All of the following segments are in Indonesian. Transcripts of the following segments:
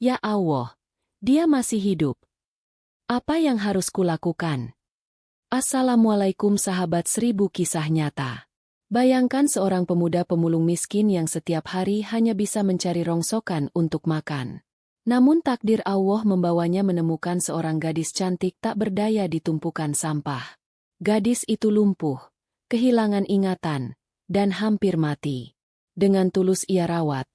Ya Allah, dia masih hidup. Apa yang harus kulakukan? Assalamualaikum sahabat 1000 kisah nyata. Bayangkan seorang pemuda pemulung miskin yang setiap hari hanya bisa mencari rongsokan untuk makan. Namun takdir Allah membawanya menemukan seorang gadis cantik tak berdaya di tumpukan sampah. Gadis itu lumpuh, kehilangan ingatan, dan hampir mati. Dengan tulus ia rawat,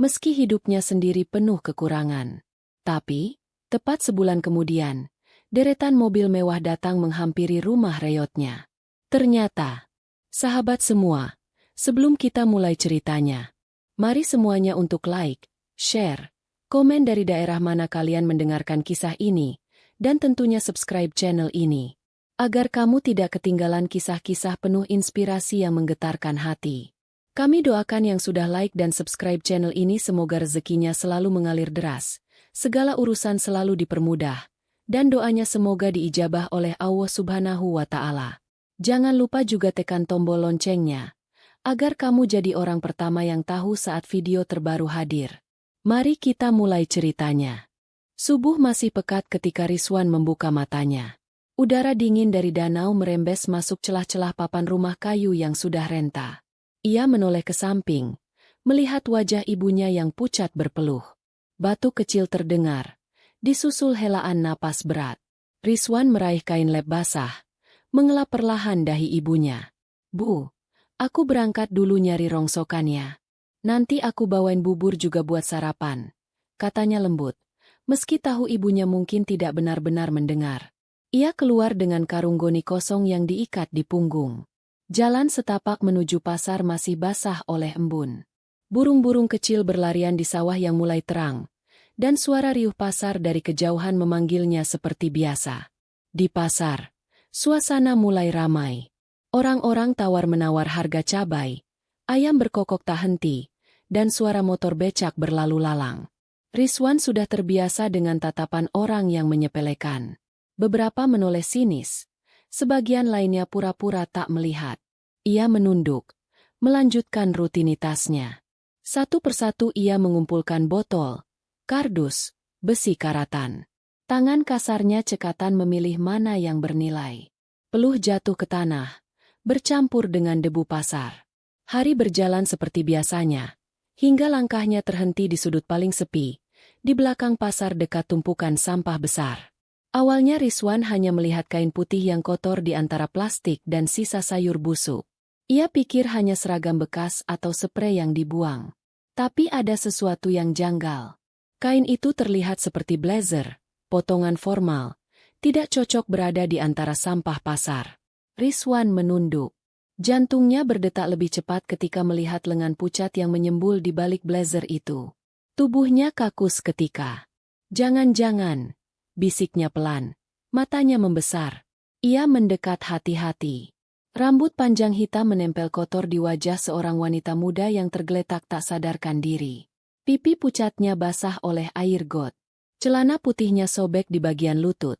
meski hidupnya sendiri penuh kekurangan. Tapi, tepat sebulan kemudian, deretan mobil mewah datang menghampiri rumah reyotnya. Ternyata, sahabat semua, sebelum kita mulai ceritanya, mari semuanya untuk like, share, komen dari daerah mana kalian mendengarkan kisah ini, dan tentunya subscribe channel ini, agar kamu tidak ketinggalan kisah-kisah penuh inspirasi yang menggetarkan hati. Kami doakan yang sudah like dan subscribe channel ini semoga rezekinya selalu mengalir deras, segala urusan selalu dipermudah, dan doanya semoga diijabah oleh Allah Subhanahu wa Ta'ala. Jangan lupa juga tekan tombol loncengnya, agar kamu jadi orang pertama yang tahu saat video terbaru hadir. Mari kita mulai ceritanya. Subuh masih pekat ketika Rizwan membuka matanya. Udara dingin dari danau merembes masuk celah-celah papan rumah kayu yang sudah renta. Ia menoleh ke samping, melihat wajah ibunya yang pucat berpeluh. Batuk kecil terdengar, disusul helaan napas berat. Rizwan meraih kain lap basah, mengelap perlahan dahi ibunya. "Bu, aku berangkat dulu nyari rongsokannya. Nanti aku bawain bubur juga buat sarapan," katanya lembut, meski tahu ibunya mungkin tidak benar-benar mendengar. Ia keluar dengan karung goni kosong yang diikat di punggung. Jalan setapak menuju pasar masih basah oleh embun. Burung-burung kecil berlarian di sawah yang mulai terang, dan suara riuh pasar dari kejauhan memanggilnya seperti biasa. Di pasar, suasana mulai ramai. Orang-orang tawar-menawar harga cabai, ayam berkokok tak henti, dan suara motor becak berlalu lalang. Rizwan sudah terbiasa dengan tatapan orang yang menyepelekan. Beberapa menoleh sinis, sebagian lainnya pura-pura tak melihat. Ia menunduk, melanjutkan rutinitasnya. Satu persatu ia mengumpulkan botol, kardus, besi karatan. Tangan kasarnya cekatan memilih mana yang bernilai. Peluh jatuh ke tanah, bercampur dengan debu pasar. Hari berjalan seperti biasanya, hingga langkahnya terhenti di sudut paling sepi, di belakang pasar dekat tumpukan sampah besar. Awalnya Rizwan hanya melihat kain putih yang kotor di antara plastik dan sisa sayur busuk. Ia pikir hanya seragam bekas atau sprei yang dibuang. Tapi ada sesuatu yang janggal. Kain itu terlihat seperti blazer, potongan formal, tidak cocok berada di antara sampah pasar. Rizwan menunduk. Jantungnya berdetak lebih cepat ketika melihat lengan pucat yang menyembul di balik blazer itu. Tubuhnya kaku seketika. "Jangan-jangan," bisiknya pelan. Matanya membesar. Ia mendekat hati-hati. Rambut panjang hitam menempel kotor di wajah seorang wanita muda yang tergeletak tak sadarkan diri. Pipi pucatnya basah oleh air got. Celana putihnya sobek di bagian lutut,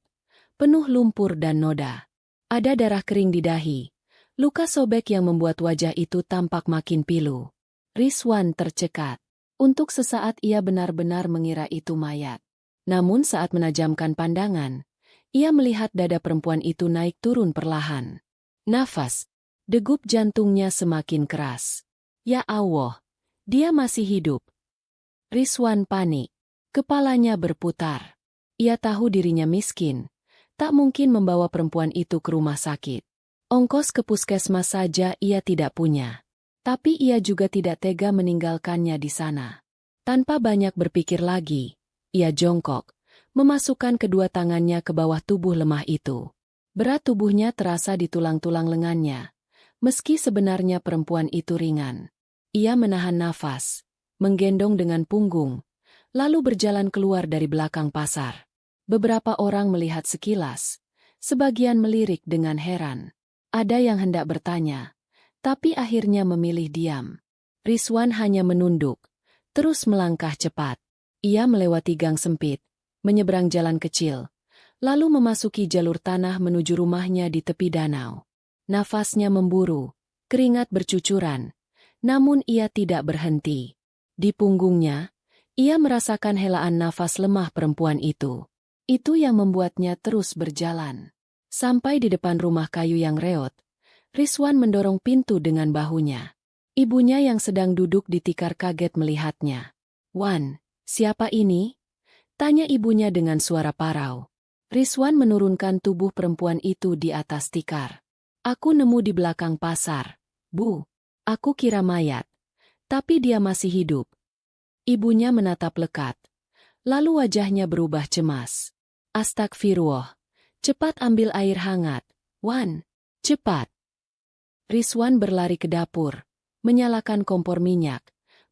penuh lumpur dan noda. Ada darah kering di dahi. Luka sobek yang membuat wajah itu tampak makin pilu. Rizwan tercekat. Untuk sesaat ia benar-benar mengira itu mayat. Namun saat menajamkan pandangan, ia melihat dada perempuan itu naik turun perlahan. Nafas, degup jantungnya semakin keras. Ya Allah, dia masih hidup. Rizwan panik. Kepalanya berputar. Ia tahu dirinya miskin, tak mungkin membawa perempuan itu ke rumah sakit. Ongkos ke puskesmas saja ia tidak punya. Tapi ia juga tidak tega meninggalkannya di sana. Tanpa banyak berpikir lagi, ia jongkok, memasukkan kedua tangannya ke bawah tubuh lemah itu. Berat tubuhnya terasa di tulang-tulang lengannya, meski sebenarnya perempuan itu ringan. Ia menahan nafas, menggendong dengan punggung, lalu berjalan keluar dari belakang pasar. Beberapa orang melihat sekilas, sebagian melirik dengan heran. Ada yang hendak bertanya, tapi akhirnya memilih diam. Rizwan hanya menunduk, terus melangkah cepat. Ia melewati gang sempit, menyeberang jalan kecil, lalu memasuki jalur tanah menuju rumahnya di tepi danau. Nafasnya memburu, keringat bercucuran, namun ia tidak berhenti. Di punggungnya, Ia merasakan helaan nafas lemah perempuan itu. Itu yang membuatnya terus berjalan. Sampai di depan rumah kayu yang reot, Rizwan mendorong pintu dengan bahunya. Ibunya yang sedang duduk di tikar kaget melihatnya. "Wan, siapa ini?" tanya ibunya dengan suara parau. Rizwan menurunkan tubuh perempuan itu di atas tikar. "Aku nemu di belakang pasar, Bu. Aku kira mayat. Tapi dia masih hidup." Ibunya menatap lekat. Lalu wajahnya berubah cemas. "Astagfirullah. Cepat ambil air hangat. Wan, cepat." Rizwan berlari ke dapur, menyalakan kompor minyak,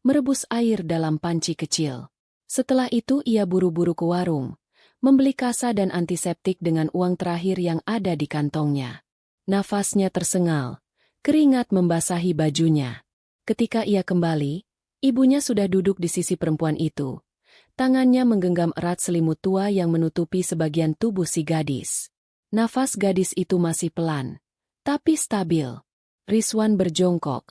merebus air dalam panci kecil. Setelah itu ia buru-buru ke warung, membeli kasa dan antiseptik dengan uang terakhir yang ada di kantongnya. Nafasnya tersengal, keringat membasahi bajunya. Ketika ia kembali, ibunya sudah duduk di sisi perempuan itu. Tangannya menggenggam erat selimut tua yang menutupi sebagian tubuh si gadis. Nafas gadis itu masih pelan, tapi stabil. Rizwan berjongkok,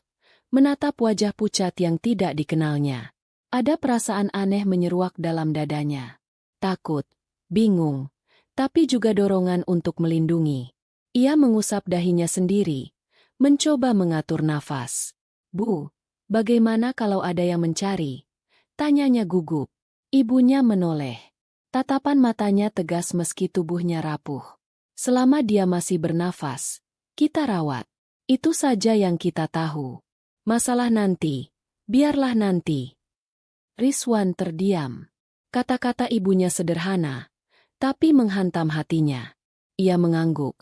menatap wajah pucat yang tidak dikenalnya. Ada perasaan aneh menyeruak dalam dadanya. Takut, bingung, tapi juga dorongan untuk melindungi. Ia mengusap dahinya sendiri, mencoba mengatur nafas. "Bu, bagaimana kalau ada yang mencari?" tanyanya gugup. Ibunya menoleh. Tatapan matanya tegas meski tubuhnya rapuh. "Selama dia masih bernafas, kita rawat. Itu saja yang kita tahu. Masalah nanti, biarlah nanti." Rizwan terdiam. Kata-kata ibunya sederhana, tapi menghantam hatinya. Ia mengangguk,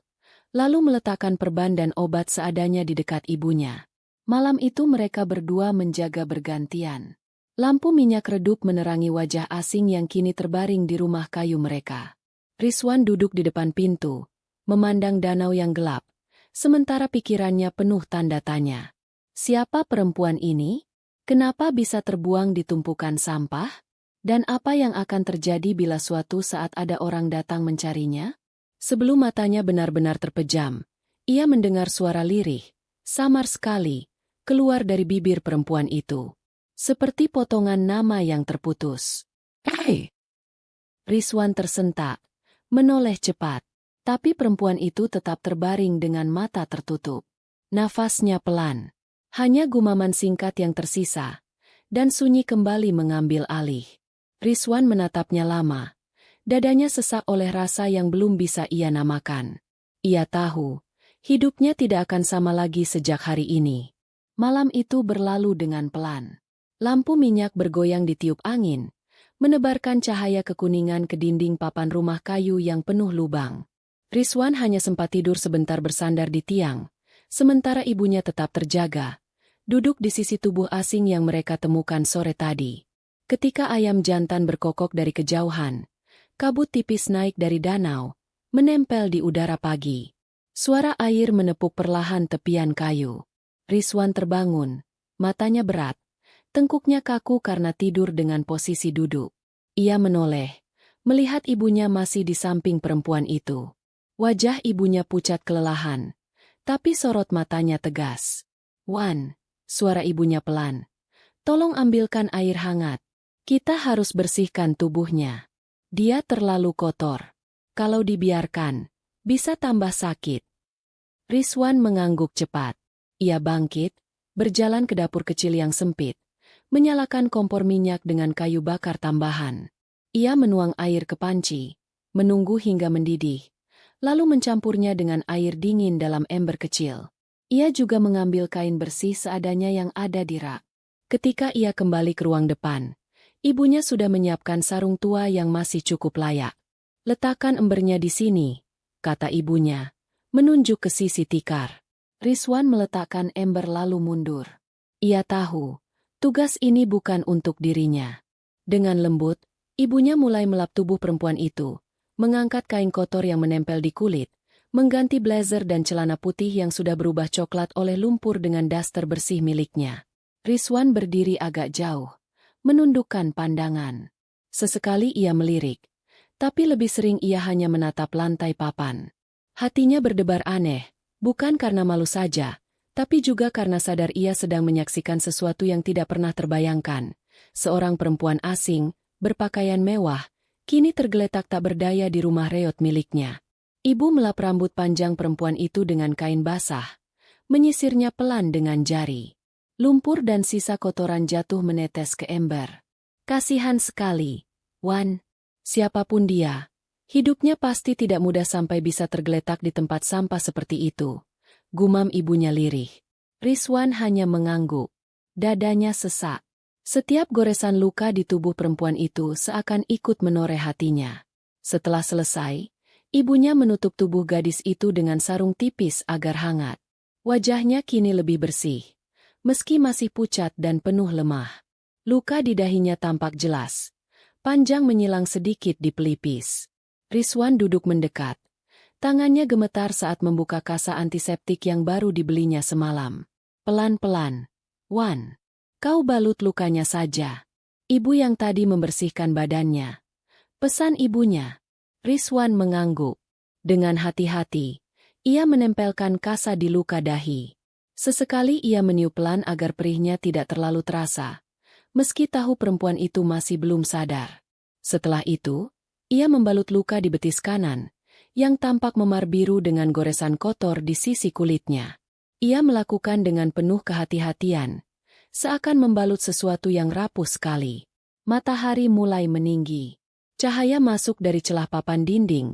lalu meletakkan perban dan obat seadanya di dekat ibunya. Malam itu mereka berdua menjaga bergantian. Lampu minyak redup menerangi wajah asing yang kini terbaring di rumah kayu mereka. Rizwan duduk di depan pintu, memandang danau yang gelap, sementara pikirannya penuh tanda tanya. Siapa perempuan ini? Kenapa bisa terbuang di tumpukan sampah? Dan apa yang akan terjadi bila suatu saat ada orang datang mencarinya? Sebelum matanya benar-benar terpejam, ia mendengar suara lirih, samar sekali, keluar dari bibir perempuan itu. Seperti potongan nama yang terputus. "Hei!" Rizwan tersentak, menoleh cepat. Tapi perempuan itu tetap terbaring dengan mata tertutup. Nafasnya pelan. Hanya gumaman singkat yang tersisa. Dan sunyi kembali mengambil alih. Rizwan menatapnya lama. Dadanya sesak oleh rasa yang belum bisa ia namakan. Ia tahu, hidupnya tidak akan sama lagi sejak hari ini. Malam itu berlalu dengan pelan. Lampu minyak bergoyang ditiup angin, menebarkan cahaya kekuningan ke dinding papan rumah kayu yang penuh lubang. Rizwan hanya sempat tidur sebentar bersandar di tiang, sementara ibunya tetap terjaga, duduk di sisi tubuh asing yang mereka temukan sore tadi. Ketika ayam jantan berkokok dari kejauhan, kabut tipis naik dari danau, menempel di udara pagi. Suara air menepuk perlahan tepian kayu. Rizwan terbangun, matanya berat. Tengkuknya kaku karena tidur dengan posisi duduk. Ia menoleh, melihat ibunya masih di samping perempuan itu. Wajah ibunya pucat kelelahan, tapi sorot matanya tegas. "Wan," suara ibunya pelan. "Tolong ambilkan air hangat. Kita harus bersihkan tubuhnya. Dia terlalu kotor. Kalau dibiarkan, bisa tambah sakit." Rizwan mengangguk cepat. Ia bangkit, berjalan ke dapur kecil yang sempit. Menyalakan kompor minyak dengan kayu bakar tambahan. Ia menuang air ke panci, menunggu hingga mendidih, lalu mencampurnya dengan air dingin dalam ember kecil. Ia juga mengambil kain bersih seadanya yang ada di rak. Ketika ia kembali ke ruang depan, ibunya sudah menyiapkan sarung tua yang masih cukup layak. "Letakkan embernya di sini," kata ibunya, menunjuk ke sisi tikar. Rizwan meletakkan ember lalu mundur. Ia tahu, tugas ini bukan untuk dirinya. Dengan lembut, ibunya mulai melap tubuh perempuan itu, mengangkat kain kotor yang menempel di kulit, mengganti blazer dan celana putih yang sudah berubah coklat oleh lumpur dengan daster bersih miliknya. Rizwan berdiri agak jauh, menundukkan pandangan. Sesekali ia melirik, tapi lebih sering ia hanya menatap lantai papan. Hatinya berdebar aneh, bukan karena malu saja, tapi juga karena sadar ia sedang menyaksikan sesuatu yang tidak pernah terbayangkan, seorang perempuan asing, berpakaian mewah, kini tergeletak tak berdaya di rumah reot miliknya. Ibu melap rambut panjang perempuan itu dengan kain basah, menyisirnya pelan dengan jari. Lumpur dan sisa kotoran jatuh menetes ke ember. Kasihan sekali, Wan. Siapapun dia, hidupnya pasti tidak mudah sampai bisa tergeletak di tempat sampah seperti itu. Gumam ibunya lirih. Rizwan hanya mengangguk. Dadanya sesak. Setiap goresan luka di tubuh perempuan itu seakan ikut menoreh hatinya. Setelah selesai, ibunya menutup tubuh gadis itu dengan sarung tipis agar hangat. Wajahnya kini lebih bersih, meski masih pucat dan penuh lemah. Luka di dahinya tampak jelas, panjang menyilang sedikit di pelipis. Rizwan duduk mendekat. Tangannya gemetar saat membuka kasa antiseptik yang baru dibelinya semalam. Pelan-pelan. Wan, kau balut lukanya saja. Ibu yang tadi membersihkan badannya. Pesan ibunya. Rizwan mengangguk. Dengan hati-hati, ia menempelkan kasa di luka dahi. Sesekali ia meniup pelan agar perihnya tidak terlalu terasa, meski tahu perempuan itu masih belum sadar. Setelah itu, ia membalut luka di betis kanan, yang tampak memar biru dengan goresan kotor di sisi kulitnya. Ia melakukan dengan penuh kehati-hatian, seakan membalut sesuatu yang rapuh sekali. Matahari mulai meninggi. Cahaya masuk dari celah papan dinding,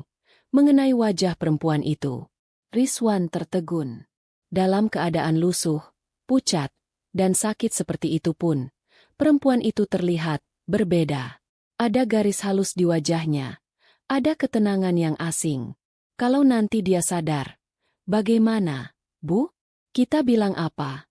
mengenai wajah perempuan itu. Rizwan tertegun. Dalam keadaan lusuh, pucat, dan sakit seperti itu pun, perempuan itu terlihat berbeda. Ada garis halus di wajahnya. Ada ketenangan yang asing. Kalau nanti dia sadar, bagaimana, Bu? Kita bilang apa?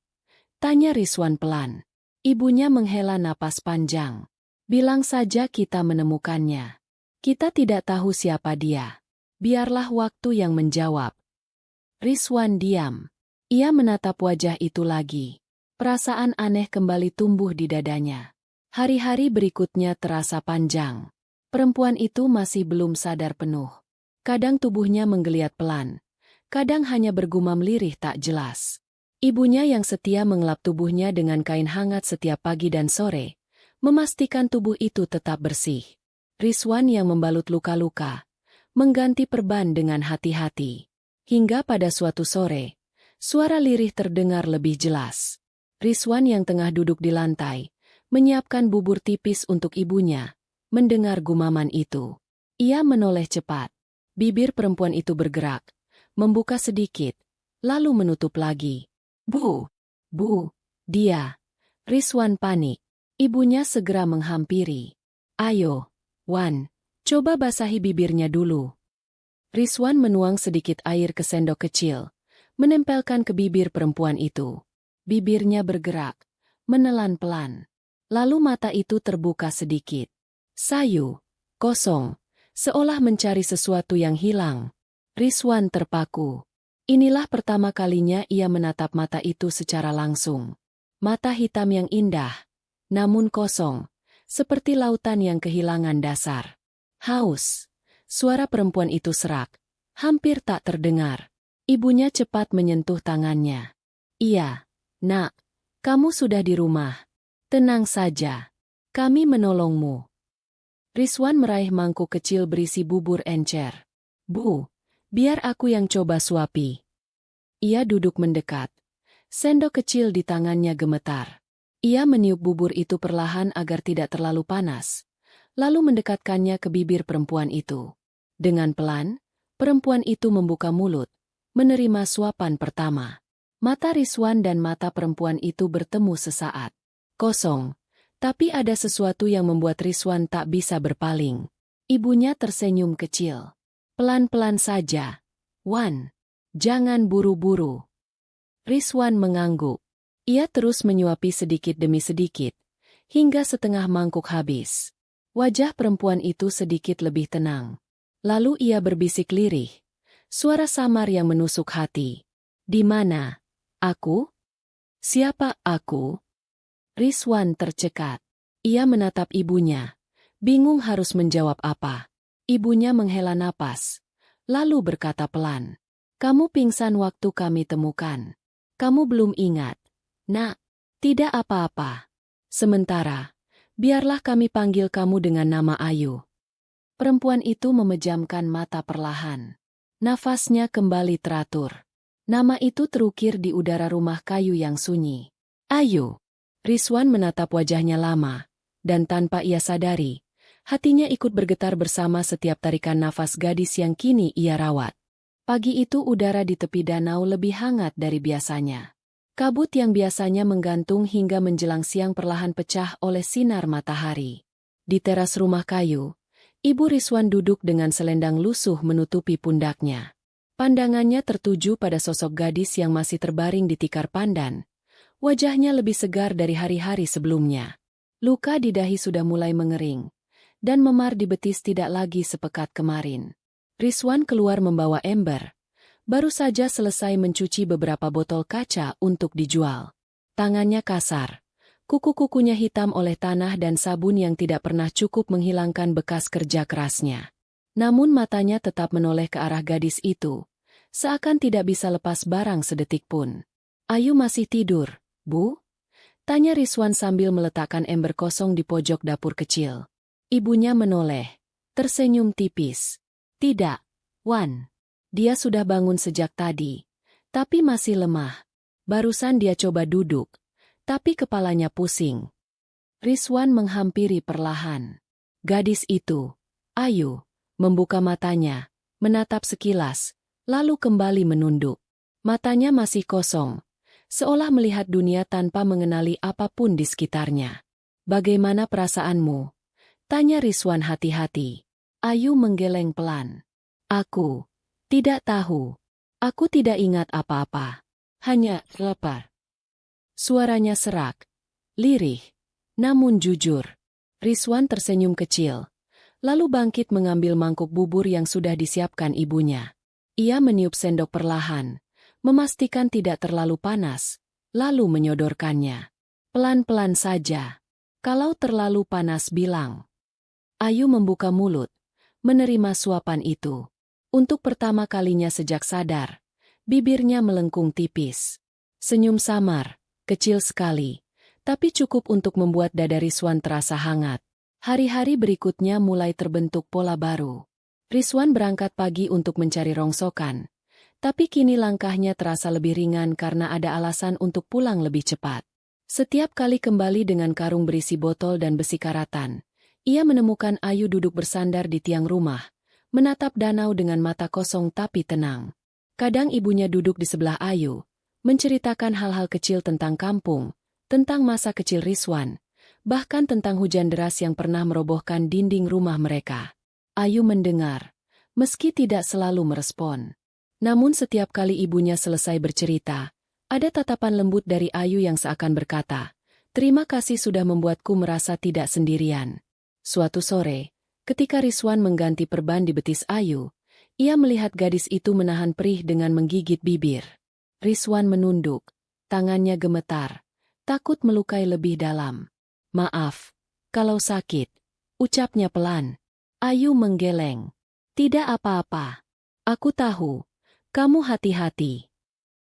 Tanya Rizwan pelan. Ibunya menghela napas panjang. Bilang saja kita menemukannya. Kita tidak tahu siapa dia. Biarlah waktu yang menjawab. Rizwan diam. Ia menatap wajah itu lagi. Perasaan aneh kembali tumbuh di dadanya. Hari-hari berikutnya terasa panjang. Perempuan itu masih belum sadar penuh. Kadang tubuhnya menggeliat pelan. Kadang hanya bergumam lirih tak jelas. Ibunya yang setia mengelap tubuhnya dengan kain hangat setiap pagi dan sore, memastikan tubuh itu tetap bersih. Rizwan yang membalut luka-luka, mengganti perban dengan hati-hati. Hingga pada suatu sore, suara lirih terdengar lebih jelas. Rizwan yang tengah duduk di lantai, menyiapkan bubur tipis untuk ibunya, mendengar gumaman itu. Ia menoleh cepat. Bibir perempuan itu bergerak, membuka sedikit, lalu menutup lagi. Bu, dia. Rizwan panik. Ibunya segera menghampiri. Ayo, Wan, coba basahi bibirnya dulu. Rizwan menuang sedikit air ke sendok kecil, menempelkan ke bibir perempuan itu. Bibirnya bergerak, menelan pelan. Lalu mata itu terbuka sedikit. Sayu, kosong, seolah mencari sesuatu yang hilang. Rizwan terpaku. Inilah pertama kalinya ia menatap mata itu secara langsung. Mata hitam yang indah, namun kosong, seperti lautan yang kehilangan dasar. Haus. Suara perempuan itu serak, hampir tak terdengar. Ibunya cepat menyentuh tangannya. Iya, nak, kamu sudah di rumah. Tenang saja, kami menolongmu. Rizwan meraih mangkuk kecil berisi bubur encer. Bu, biar aku yang coba suapi. Ia duduk mendekat. Sendok kecil di tangannya gemetar. Ia meniup bubur itu perlahan agar tidak terlalu panas, lalu mendekatkannya ke bibir perempuan itu. Dengan pelan, perempuan itu membuka mulut, menerima suapan pertama. Mata Rizwan dan mata perempuan itu bertemu sesaat. Kosong. Tapi ada sesuatu yang membuat Rizwan tak bisa berpaling. Ibunya tersenyum kecil. Pelan-pelan saja. Wan, jangan buru-buru. Rizwan mengangguk. Ia terus menyuapi sedikit demi sedikit, hingga setengah mangkuk habis. Wajah perempuan itu sedikit lebih tenang. Lalu ia berbisik lirih. Suara samar yang menusuk hati. Di mana? Aku? Siapa aku? Rizwan tercekat. Ia menatap ibunya, bingung harus menjawab apa. Ibunya menghela napas, lalu berkata pelan. Kamu pingsan waktu kami temukan. Kamu belum ingat. Nak, tidak apa-apa. Sementara, Biarlah kami panggil kamu dengan nama Ayu. Perempuan itu memejamkan mata perlahan. Nafasnya kembali teratur. Nama itu terukir di udara rumah kayu yang sunyi. Ayu. Rizwan menatap wajahnya lama, dan tanpa ia sadari, hatinya ikut bergetar bersama setiap tarikan nafas gadis yang kini ia rawat. Pagi itu udara di tepi danau lebih hangat dari biasanya. Kabut yang biasanya menggantung hingga menjelang siang perlahan pecah oleh sinar matahari. Di teras rumah kayu, Ibu Rizwan duduk dengan selendang lusuh menutupi pundaknya. Pandangannya tertuju pada sosok gadis yang masih terbaring di tikar pandan. Wajahnya lebih segar dari hari-hari sebelumnya. Luka di dahi sudah mulai mengering, dan memar di betis tidak lagi sepekat kemarin. Rizwan keluar membawa ember. Baru saja selesai mencuci beberapa botol kaca untuk dijual. Tangannya kasar. Kuku-kukunya hitam oleh tanah dan sabun yang tidak pernah cukup menghilangkan bekas kerja kerasnya. Namun matanya tetap menoleh ke arah gadis itu, seakan tidak bisa lepas barang sedetik pun. Ayu masih tidur, Bu? Tanya Rizwan sambil meletakkan ember kosong di pojok dapur kecil. Ibunya menoleh, tersenyum tipis. Tidak, Wan. Dia sudah bangun sejak tadi, tapi masih lemah. Barusan dia coba duduk, tapi kepalanya pusing. Rizwan menghampiri perlahan. Gadis itu, Ayu, membuka matanya, menatap sekilas, lalu kembali menunduk. Matanya masih kosong, seolah melihat dunia tanpa mengenali apapun di sekitarnya. Bagaimana perasaanmu? Tanya Rizwan hati-hati. Ayu menggeleng pelan. Aku tidak tahu. Aku tidak ingat apa-apa. Hanya lapar. Suaranya serak, lirih, namun jujur. Rizwan tersenyum kecil, lalu bangkit mengambil mangkuk bubur yang sudah disiapkan ibunya. Ia meniup sendok perlahan, memastikan tidak terlalu panas, lalu menyodorkannya. Pelan-pelan saja. Kalau terlalu panas bilang. Ayu membuka mulut, menerima suapan itu. Untuk pertama kalinya sejak sadar, bibirnya melengkung tipis. Senyum samar. Kecil sekali, tapi cukup untuk membuat dada Rizwan terasa hangat. Hari-hari berikutnya mulai terbentuk pola baru. Rizwan berangkat pagi untuk mencari rongsokan, tapi kini langkahnya terasa lebih ringan karena ada alasan untuk pulang lebih cepat. Setiap kali kembali dengan karung berisi botol dan besi karatan, ia menemukan Ayu duduk bersandar di tiang rumah, menatap danau dengan mata kosong tapi tenang. Kadang ibunya duduk di sebelah Ayu, menceritakan hal-hal kecil tentang kampung, tentang masa kecil Rizwan, bahkan tentang hujan deras yang pernah merobohkan dinding rumah mereka. Ayu mendengar, meski tidak selalu merespon. Namun setiap kali ibunya selesai bercerita, ada tatapan lembut dari Ayu yang seakan berkata, "Terima kasih sudah membuatku merasa tidak sendirian." Suatu sore, ketika Rizwan mengganti perban di betis Ayu, ia melihat gadis itu menahan perih dengan menggigit bibir. Rizwan menunduk, tangannya gemetar, takut melukai lebih dalam. Maaf, kalau sakit, ucapnya pelan. Ayu menggeleng. Tidak apa-apa. Aku tahu, kamu hati-hati.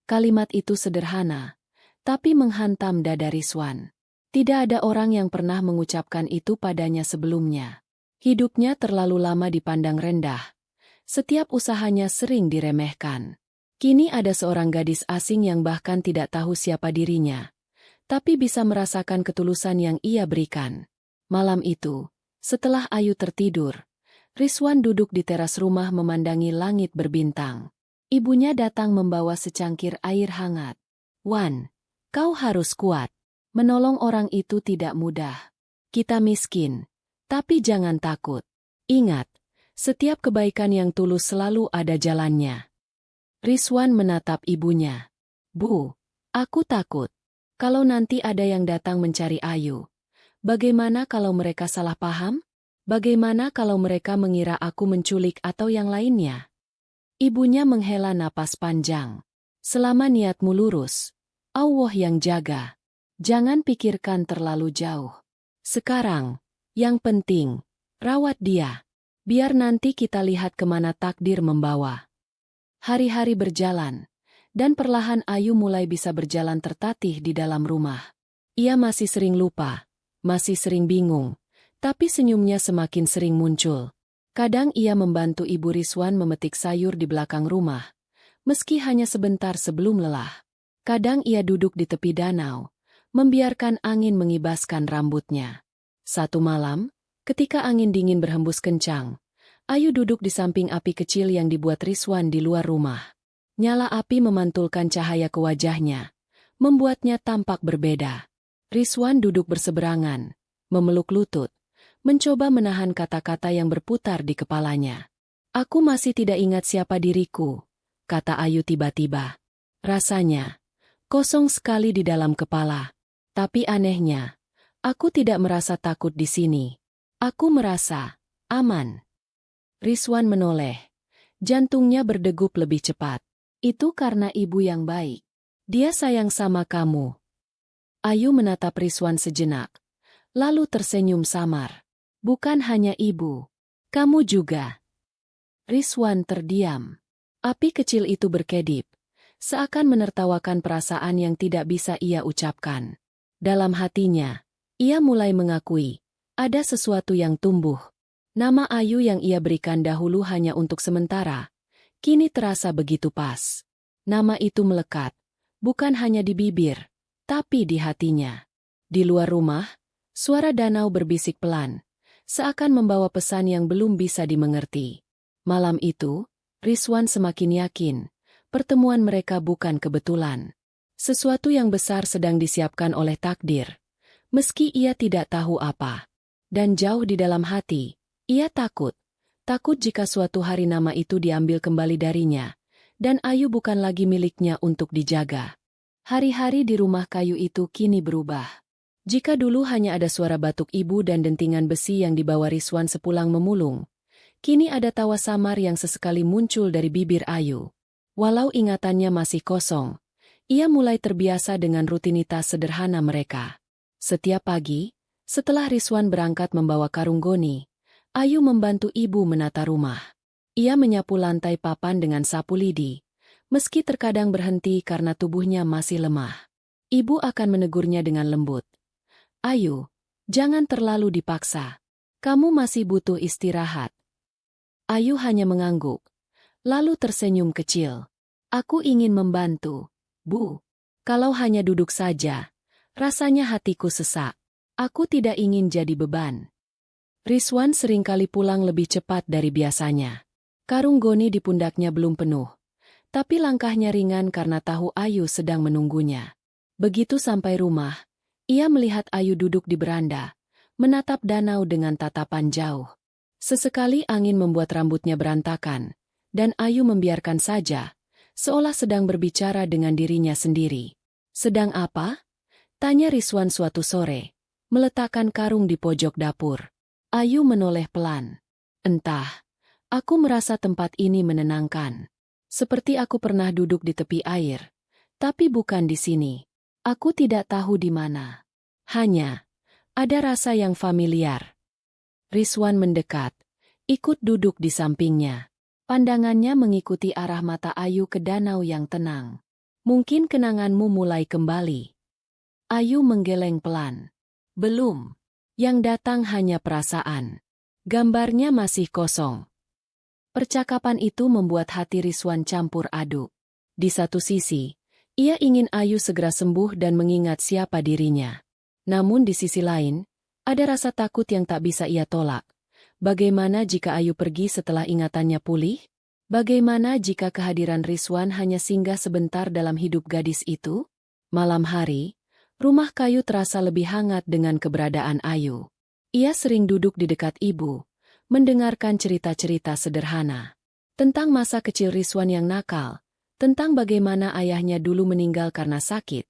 Kalimat itu sederhana, tapi menghantam dada Rizwan. Tidak ada orang yang pernah mengucapkan itu padanya sebelumnya. Hidupnya terlalu lama dipandang rendah. Setiap usahanya sering diremehkan. Kini ada seorang gadis asing yang bahkan tidak tahu siapa dirinya, tapi bisa merasakan ketulusan yang ia berikan. Malam itu, setelah Ayu tertidur, Rizwan duduk di teras rumah memandangi langit berbintang. Ibunya datang membawa secangkir air hangat. "Wan, kau harus kuat. Menolong orang itu tidak mudah. Kita miskin, tapi jangan takut. Ingat, setiap kebaikan yang tulus selalu ada jalannya." Rizwan menatap ibunya. "Bu, aku takut. Kalau nanti ada yang datang mencari Ayu, bagaimana kalau mereka salah paham? Bagaimana kalau mereka mengira aku menculik atau yang lainnya?" Ibunya menghela napas panjang. "Selama niatmu lurus, Allah yang jaga. Jangan pikirkan terlalu jauh. Sekarang, yang penting, rawat dia. Biar nanti kita lihat kemana takdir membawa." Hari-hari berjalan, dan perlahan Ayu mulai bisa berjalan tertatih di dalam rumah. Ia masih sering lupa, masih sering bingung, tapi senyumnya semakin sering muncul. Kadang ia membantu Ibu Rizwan memetik sayur di belakang rumah, meski hanya sebentar sebelum lelah. Kadang ia duduk di tepi danau, membiarkan angin mengibaskan rambutnya. Satu malam, ketika angin dingin berhembus kencang, Ayu duduk di samping api kecil yang dibuat Rizwan di luar rumah. Nyala api memantulkan cahaya ke wajahnya, membuatnya tampak berbeda. Rizwan duduk berseberangan, memeluk lutut, mencoba menahan kata-kata yang berputar di kepalanya. "Aku masih tidak ingat siapa diriku," kata Ayu tiba-tiba. Rasanya kosong sekali di dalam kepala. Tapi anehnya, aku tidak merasa takut di sini. Aku merasa aman. Rizwan menoleh. Jantungnya berdegup lebih cepat. "Itu karena ibu yang baik. Dia sayang sama kamu." Ayu menatap Rizwan sejenak, lalu tersenyum samar. "Bukan hanya ibu. Kamu juga." Rizwan terdiam. Api kecil itu berkedip, seakan menertawakan perasaan yang tidak bisa ia ucapkan. Dalam hatinya, ia mulai mengakui, ada sesuatu yang tumbuh. Nama Ayu yang ia berikan dahulu hanya untuk sementara, kini terasa begitu pas. Nama itu melekat, bukan hanya di bibir, tapi di hatinya. Di luar rumah, suara danau berbisik pelan, seakan membawa pesan yang belum bisa dimengerti. Malam itu, Rizwan semakin yakin, pertemuan mereka bukan kebetulan. Sesuatu yang besar sedang disiapkan oleh takdir, meski ia tidak tahu apa. Dan jauh di dalam hati, ia takut jika suatu hari nama itu diambil kembali darinya, dan Ayu bukan lagi miliknya untuk dijaga. Hari-hari di rumah kayu itu kini berubah. Jika dulu hanya ada suara batuk ibu dan dentingan besi yang dibawa Rizwan sepulang memulung, kini ada tawa samar yang sesekali muncul dari bibir Ayu. Walau ingatannya masih kosong, ia mulai terbiasa dengan rutinitas sederhana mereka. Setiap pagi, setelah Rizwan berangkat membawa karung goni, Ayu membantu ibu menata rumah. Ia menyapu lantai papan dengan sapu lidi, meski terkadang berhenti karena tubuhnya masih lemah. Ibu akan menegurnya dengan lembut. "Ayu, jangan terlalu dipaksa. Kamu masih butuh istirahat." Ayu hanya mengangguk, lalu tersenyum kecil. "Aku ingin membantu, Bu. Kalau hanya duduk saja, rasanya hatiku sesak. Aku tidak ingin jadi beban." Rizwan seringkali pulang lebih cepat dari biasanya. Karung goni di pundaknya belum penuh, tapi langkahnya ringan karena tahu Ayu sedang menunggunya. Begitu sampai rumah, ia melihat Ayu duduk di beranda, menatap danau dengan tatapan jauh. Sesekali angin membuat rambutnya berantakan, dan Ayu membiarkan saja, seolah sedang berbicara dengan dirinya sendiri. "Sedang apa?" tanya Rizwan suatu sore, meletakkan karung di pojok dapur. Ayu menoleh pelan. "Entah, aku merasa tempat ini menenangkan. Seperti aku pernah duduk di tepi air. Tapi bukan di sini. Aku tidak tahu di mana. Hanya, ada rasa yang familiar." Rizwan mendekat, ikut duduk di sampingnya. Pandangannya mengikuti arah mata Ayu ke danau yang tenang. "Mungkin kenanganmu mulai kembali." Ayu menggeleng pelan. "Belum. Yang datang hanya perasaan. Gambarnya masih kosong." Percakapan itu membuat hati Rizwan campur aduk. Di satu sisi, ia ingin Ayu segera sembuh dan mengingat siapa dirinya. Namun di sisi lain, ada rasa takut yang tak bisa ia tolak. Bagaimana jika Ayu pergi setelah ingatannya pulih? Bagaimana jika kehadiran Rizwan hanya singgah sebentar dalam hidup gadis itu? Malam hari, rumah kayu terasa lebih hangat dengan keberadaan Ayu. Ia sering duduk di dekat ibu, mendengarkan cerita-cerita sederhana. Tentang masa kecil Rizwan yang nakal, tentang bagaimana ayahnya dulu meninggal karena sakit,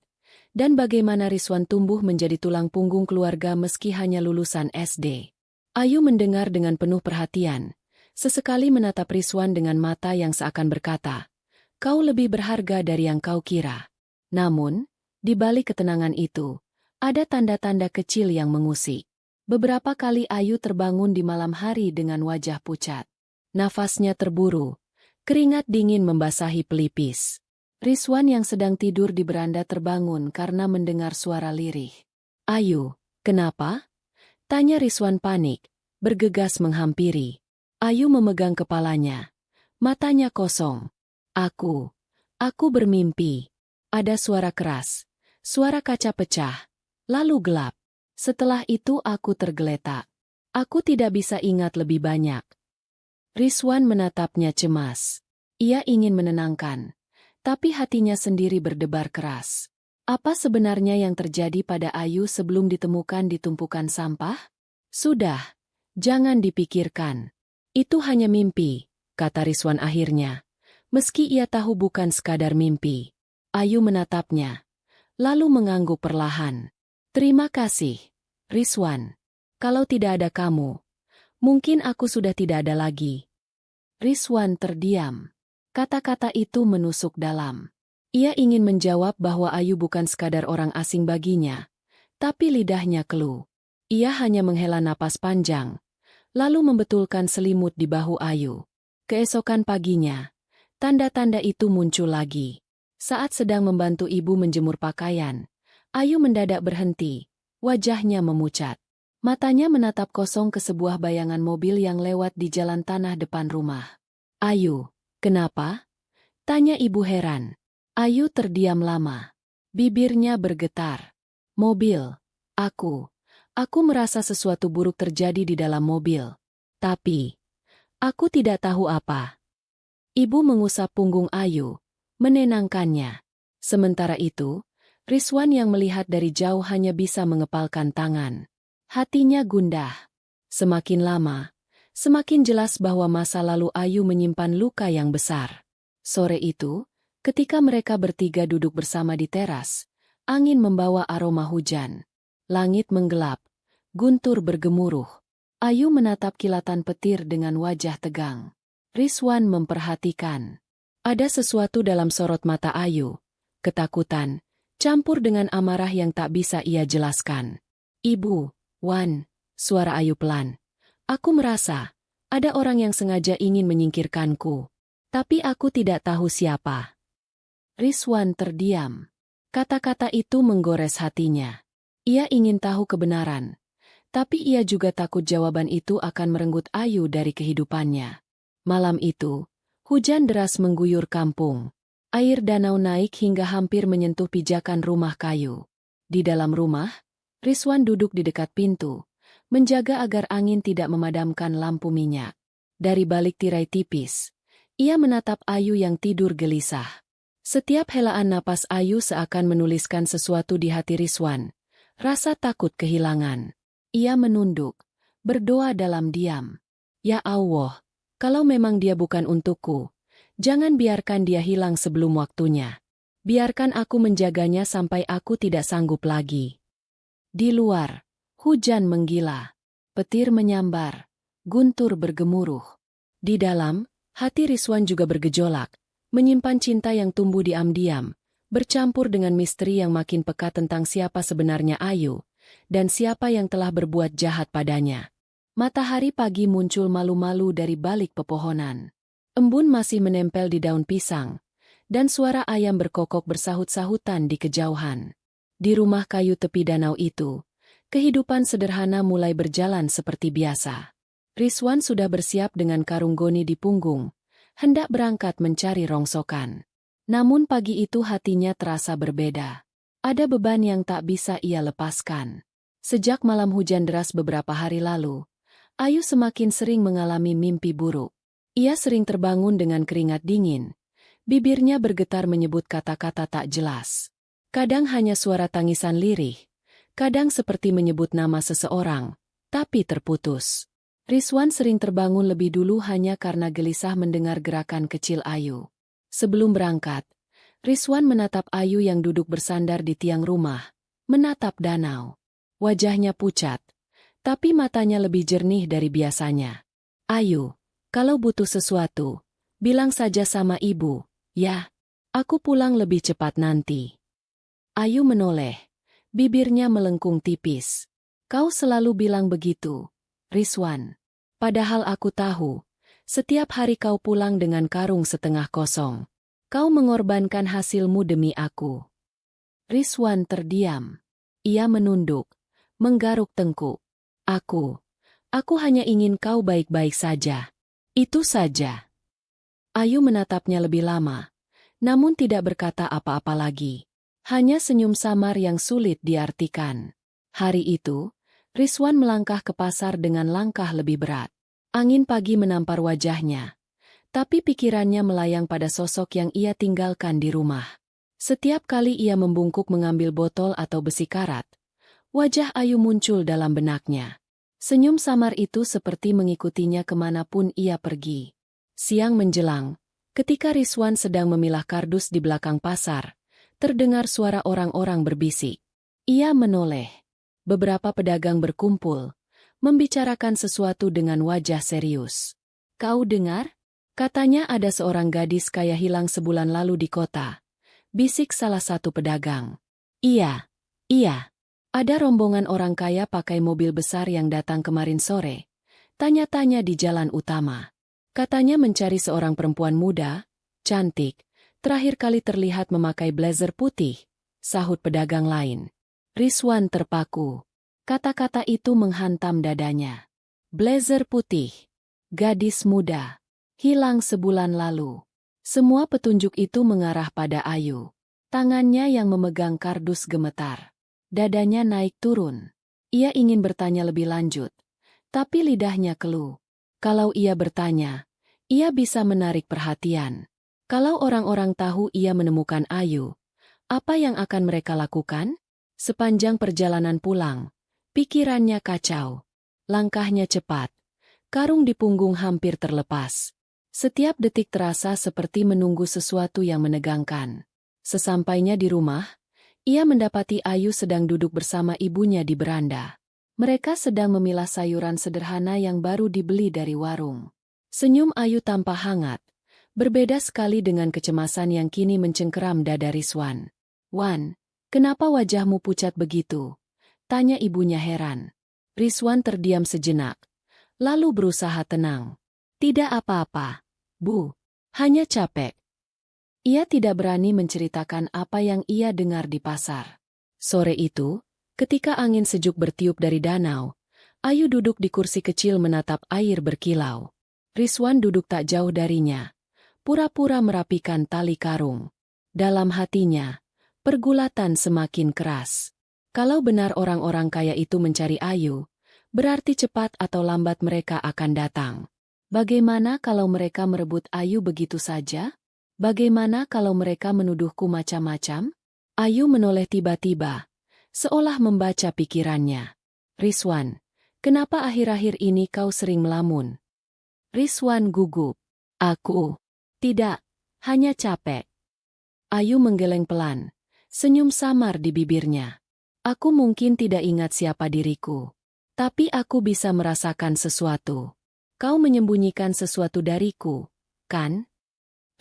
dan bagaimana Rizwan tumbuh menjadi tulang punggung keluarga meski hanya lulusan SD. Ayu mendengar dengan penuh perhatian, sesekali menatap Rizwan dengan mata yang seakan berkata, "Kau lebih berharga dari yang kau kira." Namun, di balik ketenangan itu, ada tanda-tanda kecil yang mengusik. Beberapa kali Ayu terbangun di malam hari dengan wajah pucat. Nafasnya terburu, keringat dingin membasahi pelipis. Rizwan yang sedang tidur di beranda terbangun karena mendengar suara lirih. "Ayu, Kenapa? Tanya Rizwan panik, bergegas menghampiri. Ayu memegang kepalanya. Matanya kosong. Aku bermimpi. Ada suara keras. Suara kaca pecah. Lalu gelap. Setelah itu aku tergeletak. Aku tidak bisa ingat lebih banyak. Rizwan menatapnya cemas. Ia ingin menenangkan. Tapi hatinya sendiri berdebar keras. Apa sebenarnya yang terjadi pada Ayu sebelum ditemukan di tumpukan sampah? Sudah. Jangan dipikirkan. Itu hanya mimpi, kata Rizwan akhirnya. Meski ia tahu bukan sekadar mimpi. Ayu menatapnya. Lalu mengangguk perlahan. Terima kasih, Rizwan. Kalau tidak ada kamu, mungkin aku sudah tidak ada lagi. Rizwan terdiam. Kata-kata itu menusuk dalam. Ia ingin menjawab bahwa Ayu bukan sekadar orang asing baginya. Tapi lidahnya keluh. Ia hanya menghela napas panjang. Lalu membetulkan selimut di bahu Ayu. Keesokan paginya, tanda-tanda itu muncul lagi. Saat sedang membantu ibu menjemur pakaian, Ayu mendadak berhenti, wajahnya memucat. Matanya menatap kosong ke sebuah bayangan mobil yang lewat di jalan tanah depan rumah. Ayu, kenapa? Tanya ibu heran. Ayu terdiam lama. Bibirnya bergetar. Mobil. Aku merasa sesuatu buruk terjadi di dalam mobil. Tapi, aku tidak tahu apa. Ibu mengusap punggung Ayu, menenangkannya. Sementara itu, Rizwan yang melihat dari jauh hanya bisa mengepalkan tangan. Hatinya gundah. Semakin lama, semakin jelas bahwa masa lalu Ayu menyimpan luka yang besar. Sore itu, ketika mereka bertiga duduk bersama di teras, angin membawa aroma hujan. Langit menggelap, guntur bergemuruh. Ayu menatap kilatan petir dengan wajah tegang. Rizwan memperhatikan. Ada sesuatu dalam sorot mata Ayu. Ketakutan, campur dengan amarah yang tak bisa ia jelaskan. Ibu, Wan, suara Ayu pelan. Aku merasa, ada orang yang sengaja ingin menyingkirkanku. Tapi aku tidak tahu siapa. Rizwan terdiam. Kata-kata itu menggores hatinya. Ia ingin tahu kebenaran. Tapi ia juga takut jawaban itu akan merenggut Ayu dari kehidupannya. Malam itu, hujan deras mengguyur kampung. Air danau naik hingga hampir menyentuh pijakan rumah kayu. Di dalam rumah, Rizwan duduk di dekat pintu, menjaga agar angin tidak memadamkan lampu minyak. Dari balik tirai tipis, ia menatap Ayu yang tidur gelisah. Setiap helaan napas Ayu seakan menuliskan sesuatu di hati Rizwan. Rasa takut kehilangan. Ia menunduk, berdoa dalam diam. Ya Allah, kalau memang dia bukan untukku, jangan biarkan dia hilang sebelum waktunya. Biarkan aku menjaganya sampai aku tidak sanggup lagi. Di luar, hujan menggila. Petir menyambar. Guntur bergemuruh. Di dalam, hati Rizwan juga bergejolak, menyimpan cinta yang tumbuh diam-diam, bercampur dengan misteri yang makin peka tentang siapa sebenarnya Ayu, dan siapa yang telah berbuat jahat padanya. Matahari pagi muncul malu-malu dari balik pepohonan. Embun masih menempel di daun pisang, dan suara ayam berkokok bersahut-sahutan di kejauhan. Di rumah kayu tepi danau itu, kehidupan sederhana mulai berjalan seperti biasa. Rizwan sudah bersiap dengan karung goni di punggung, hendak berangkat mencari rongsokan. Namun pagi itu hatinya terasa berbeda. Ada beban yang tak bisa ia lepaskan. Sejak malam hujan deras beberapa hari lalu, Ayu semakin sering mengalami mimpi buruk. Ia sering terbangun dengan keringat dingin. Bibirnya bergetar menyebut kata-kata tak jelas. Kadang hanya suara tangisan lirih, kadang seperti menyebut nama seseorang, tapi terputus. Rizwan sering terbangun lebih dulu hanya karena gelisah mendengar gerakan kecil Ayu. Sebelum berangkat, Rizwan menatap Ayu yang duduk bersandar di tiang rumah, menatap danau. Wajahnya pucat, tapi matanya lebih jernih dari biasanya. Ayu, kalau butuh sesuatu, bilang saja sama ibu, ya. Aku pulang lebih cepat nanti. Ayu menoleh, bibirnya melengkung tipis. Kau selalu bilang begitu, Rizwan. Padahal aku tahu, setiap hari kau pulang dengan karung setengah kosong. Kau mengorbankan hasilmu demi aku. Rizwan terdiam. Ia menunduk, menggaruk tengkuk. Aku hanya ingin kau baik-baik saja. Itu saja. Ayu menatapnya lebih lama, namun tidak berkata apa-apa lagi. Hanya senyum samar yang sulit diartikan. Hari itu, Rizwan melangkah ke pasar dengan langkah lebih berat. Angin pagi menampar wajahnya, tapi pikirannya melayang pada sosok yang ia tinggalkan di rumah. Setiap kali ia membungkuk mengambil botol atau besi karat, wajah Ayu muncul dalam benaknya. Senyum samar itu seperti mengikutinya kemanapun ia pergi. Siang menjelang, ketika Rizwan sedang memilah kardus di belakang pasar, terdengar suara orang-orang berbisik. Ia menoleh. Beberapa pedagang berkumpul, membicarakan sesuatu dengan wajah serius. Kau dengar? Katanya ada seorang gadis kaya hilang sebulan lalu di kota. Bisik salah satu pedagang. Iya. Ada rombongan orang kaya pakai mobil besar yang datang kemarin sore. Tanya-tanya di jalan utama. Katanya mencari seorang perempuan muda, cantik, terakhir kali terlihat memakai blazer putih, sahut pedagang lain. Rizwan terpaku. Kata-kata itu menghantam dadanya. Blazer putih. Gadis muda. Hilang sebulan lalu. Semua petunjuk itu mengarah pada Ayu. Tangannya yang memegang kardus gemetar. Dadanya naik turun. Ia ingin bertanya lebih lanjut, tapi lidahnya keluh. Kalau ia bertanya, ia bisa menarik perhatian. Kalau orang-orang tahu ia menemukan Ayu, apa yang akan mereka lakukan? Sepanjang perjalanan pulang, pikirannya kacau. Langkahnya cepat. Karung di punggung hampir terlepas. Setiap detik terasa seperti menunggu sesuatu yang menegangkan. Sesampainya di rumah, ia mendapati Ayu sedang duduk bersama ibunya di beranda. Mereka sedang memilah sayuran sederhana yang baru dibeli dari warung. Senyum Ayu tampak hangat, berbeda sekali dengan kecemasan yang kini mencengkeram dada Rizwan. "Wan, kenapa wajahmu pucat begitu?" tanya ibunya heran. Rizwan terdiam sejenak, lalu berusaha tenang. "Tidak apa-apa, Bu. Hanya capek." Ia tidak berani menceritakan apa yang ia dengar di pasar. Sore itu, ketika angin sejuk bertiup dari danau, Ayu duduk di kursi kecil menatap air berkilau. Rizwan duduk tak jauh darinya, pura-pura merapikan tali karung. Dalam hatinya, pergulatan semakin keras. Kalau benar orang-orang kaya itu mencari Ayu, berarti cepat atau lambat mereka akan datang. Bagaimana kalau mereka merebut Ayu begitu saja? Bagaimana kalau mereka menuduhku macam-macam? Ayu menoleh tiba-tiba, seolah membaca pikirannya. "Rizwan, kenapa akhir-akhir ini kau sering melamun?" Rizwan gugup. "Aku tidak, hanya capek." Ayu menggeleng pelan, senyum samar di bibirnya. "Aku mungkin tidak ingat siapa diriku, tapi aku bisa merasakan sesuatu. Kau menyembunyikan sesuatu dariku, kan?"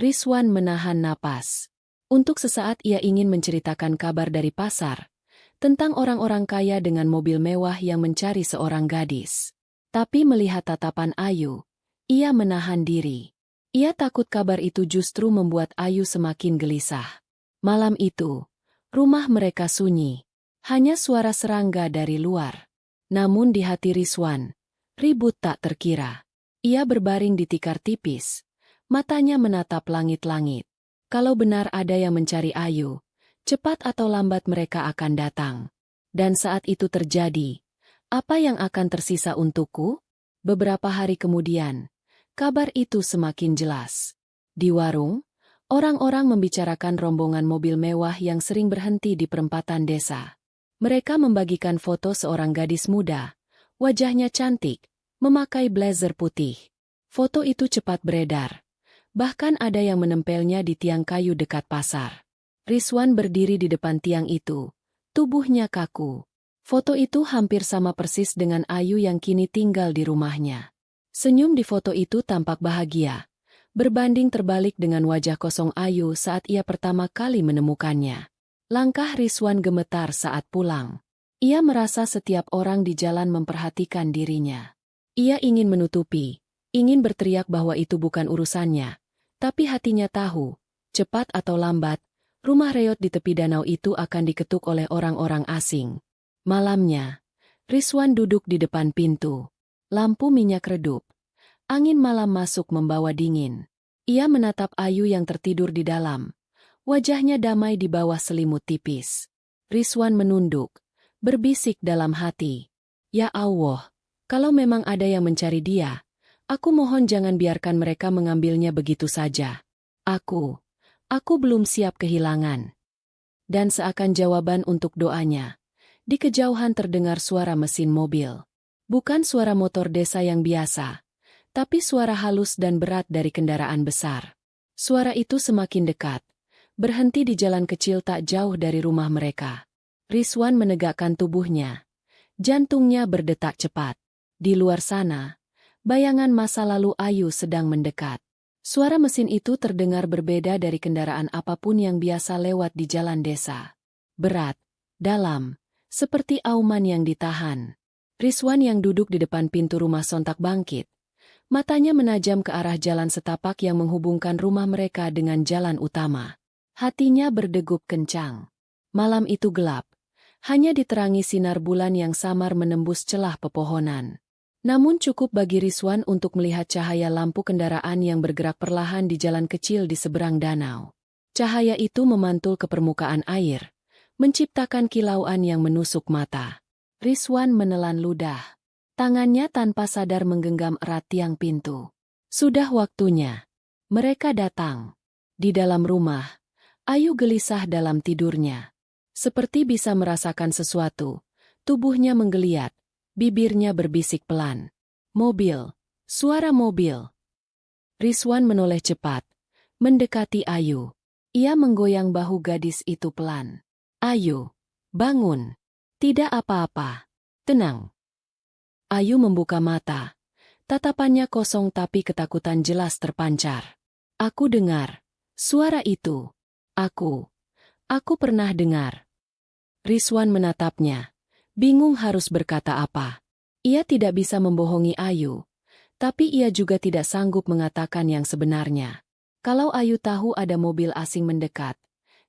Rizwan menahan napas. Untuk sesaat ia ingin menceritakan kabar dari pasar, tentang orang-orang kaya dengan mobil mewah yang mencari seorang gadis. Tapi melihat tatapan Ayu, ia menahan diri. Ia takut kabar itu justru membuat Ayu semakin gelisah. Malam itu, rumah mereka sunyi. Hanya suara serangga dari luar. Namun di hati Rizwan, ribut tak terkira. Ia berbaring di tikar tipis. Matanya menatap langit-langit. Kalau benar ada yang mencari Ayu, cepat atau lambat mereka akan datang. Dan saat itu terjadi, apa yang akan tersisa untukku? Beberapa hari kemudian, kabar itu semakin jelas. Di warung, orang-orang membicarakan rombongan mobil mewah yang sering berhenti di perempatan desa. Mereka membagikan foto seorang gadis muda, wajahnya cantik, memakai blazer putih. Foto itu cepat beredar. Bahkan ada yang menempelnya di tiang kayu dekat pasar. Rizwan berdiri di depan tiang itu. Tubuhnya kaku. Foto itu hampir sama persis dengan Ayu yang kini tinggal di rumahnya. Senyum di foto itu tampak bahagia. Berbanding terbalik dengan wajah kosong Ayu saat ia pertama kali menemukannya. Langkah Rizwan gemetar saat pulang. Ia merasa setiap orang di jalan memperhatikan dirinya. Ia ingin menutupi, ingin berteriak bahwa itu bukan urusannya. Tapi hatinya tahu, cepat atau lambat, rumah reot di tepi danau itu akan diketuk oleh orang-orang asing. Malamnya, Rizwan duduk di depan pintu. Lampu minyak redup. Angin malam masuk membawa dingin. Ia menatap Ayu yang tertidur di dalam. Wajahnya damai di bawah selimut tipis. Rizwan menunduk, berbisik dalam hati. Ya Allah, kalau memang ada yang mencari dia, aku mohon jangan biarkan mereka mengambilnya begitu saja. Aku belum siap kehilangan. Dan seakan jawaban untuk doanya, di kejauhan terdengar suara mesin mobil. Bukan suara motor desa yang biasa, tapi suara halus dan berat dari kendaraan besar. Suara itu semakin dekat, berhenti di jalan kecil tak jauh dari rumah mereka. Rizwan menegakkan tubuhnya. Jantungnya berdetak cepat. Di luar sana, bayangan masa lalu Ayu sedang mendekat. Suara mesin itu terdengar berbeda dari kendaraan apapun yang biasa lewat di jalan desa. Berat, dalam, seperti auman yang ditahan. Rizwan yang duduk di depan pintu rumah sontak bangkit. Matanya menajam ke arah jalan setapak yang menghubungkan rumah mereka dengan jalan utama. Hatinya berdegup kencang. Malam itu gelap. Hanya diterangi sinar bulan yang samar menembus celah pepohonan. Namun cukup bagi Rizwan untuk melihat cahaya lampu kendaraan yang bergerak perlahan di jalan kecil di seberang danau. Cahaya itu memantul ke permukaan air, menciptakan kilauan yang menusuk mata. Rizwan menelan ludah. Tangannya tanpa sadar menggenggam erat tiang pintu. Sudah waktunya. Mereka datang. Di dalam rumah, Ayu gelisah dalam tidurnya. Seperti bisa merasakan sesuatu, tubuhnya menggeliat. Bibirnya berbisik pelan. Mobil. Suara mobil. Rizwan menoleh cepat. Mendekati Ayu. Ia menggoyang bahu gadis itu pelan. Ayu. Bangun. Tidak apa-apa. Tenang. Ayu membuka mata. Tatapannya kosong tapi ketakutan jelas terpancar. Aku dengar. Suara itu. Aku pernah dengar. Rizwan menatapnya. Bingung harus berkata apa. Ia tidak bisa membohongi Ayu, tapi ia juga tidak sanggup mengatakan yang sebenarnya. Kalau Ayu tahu ada mobil asing mendekat,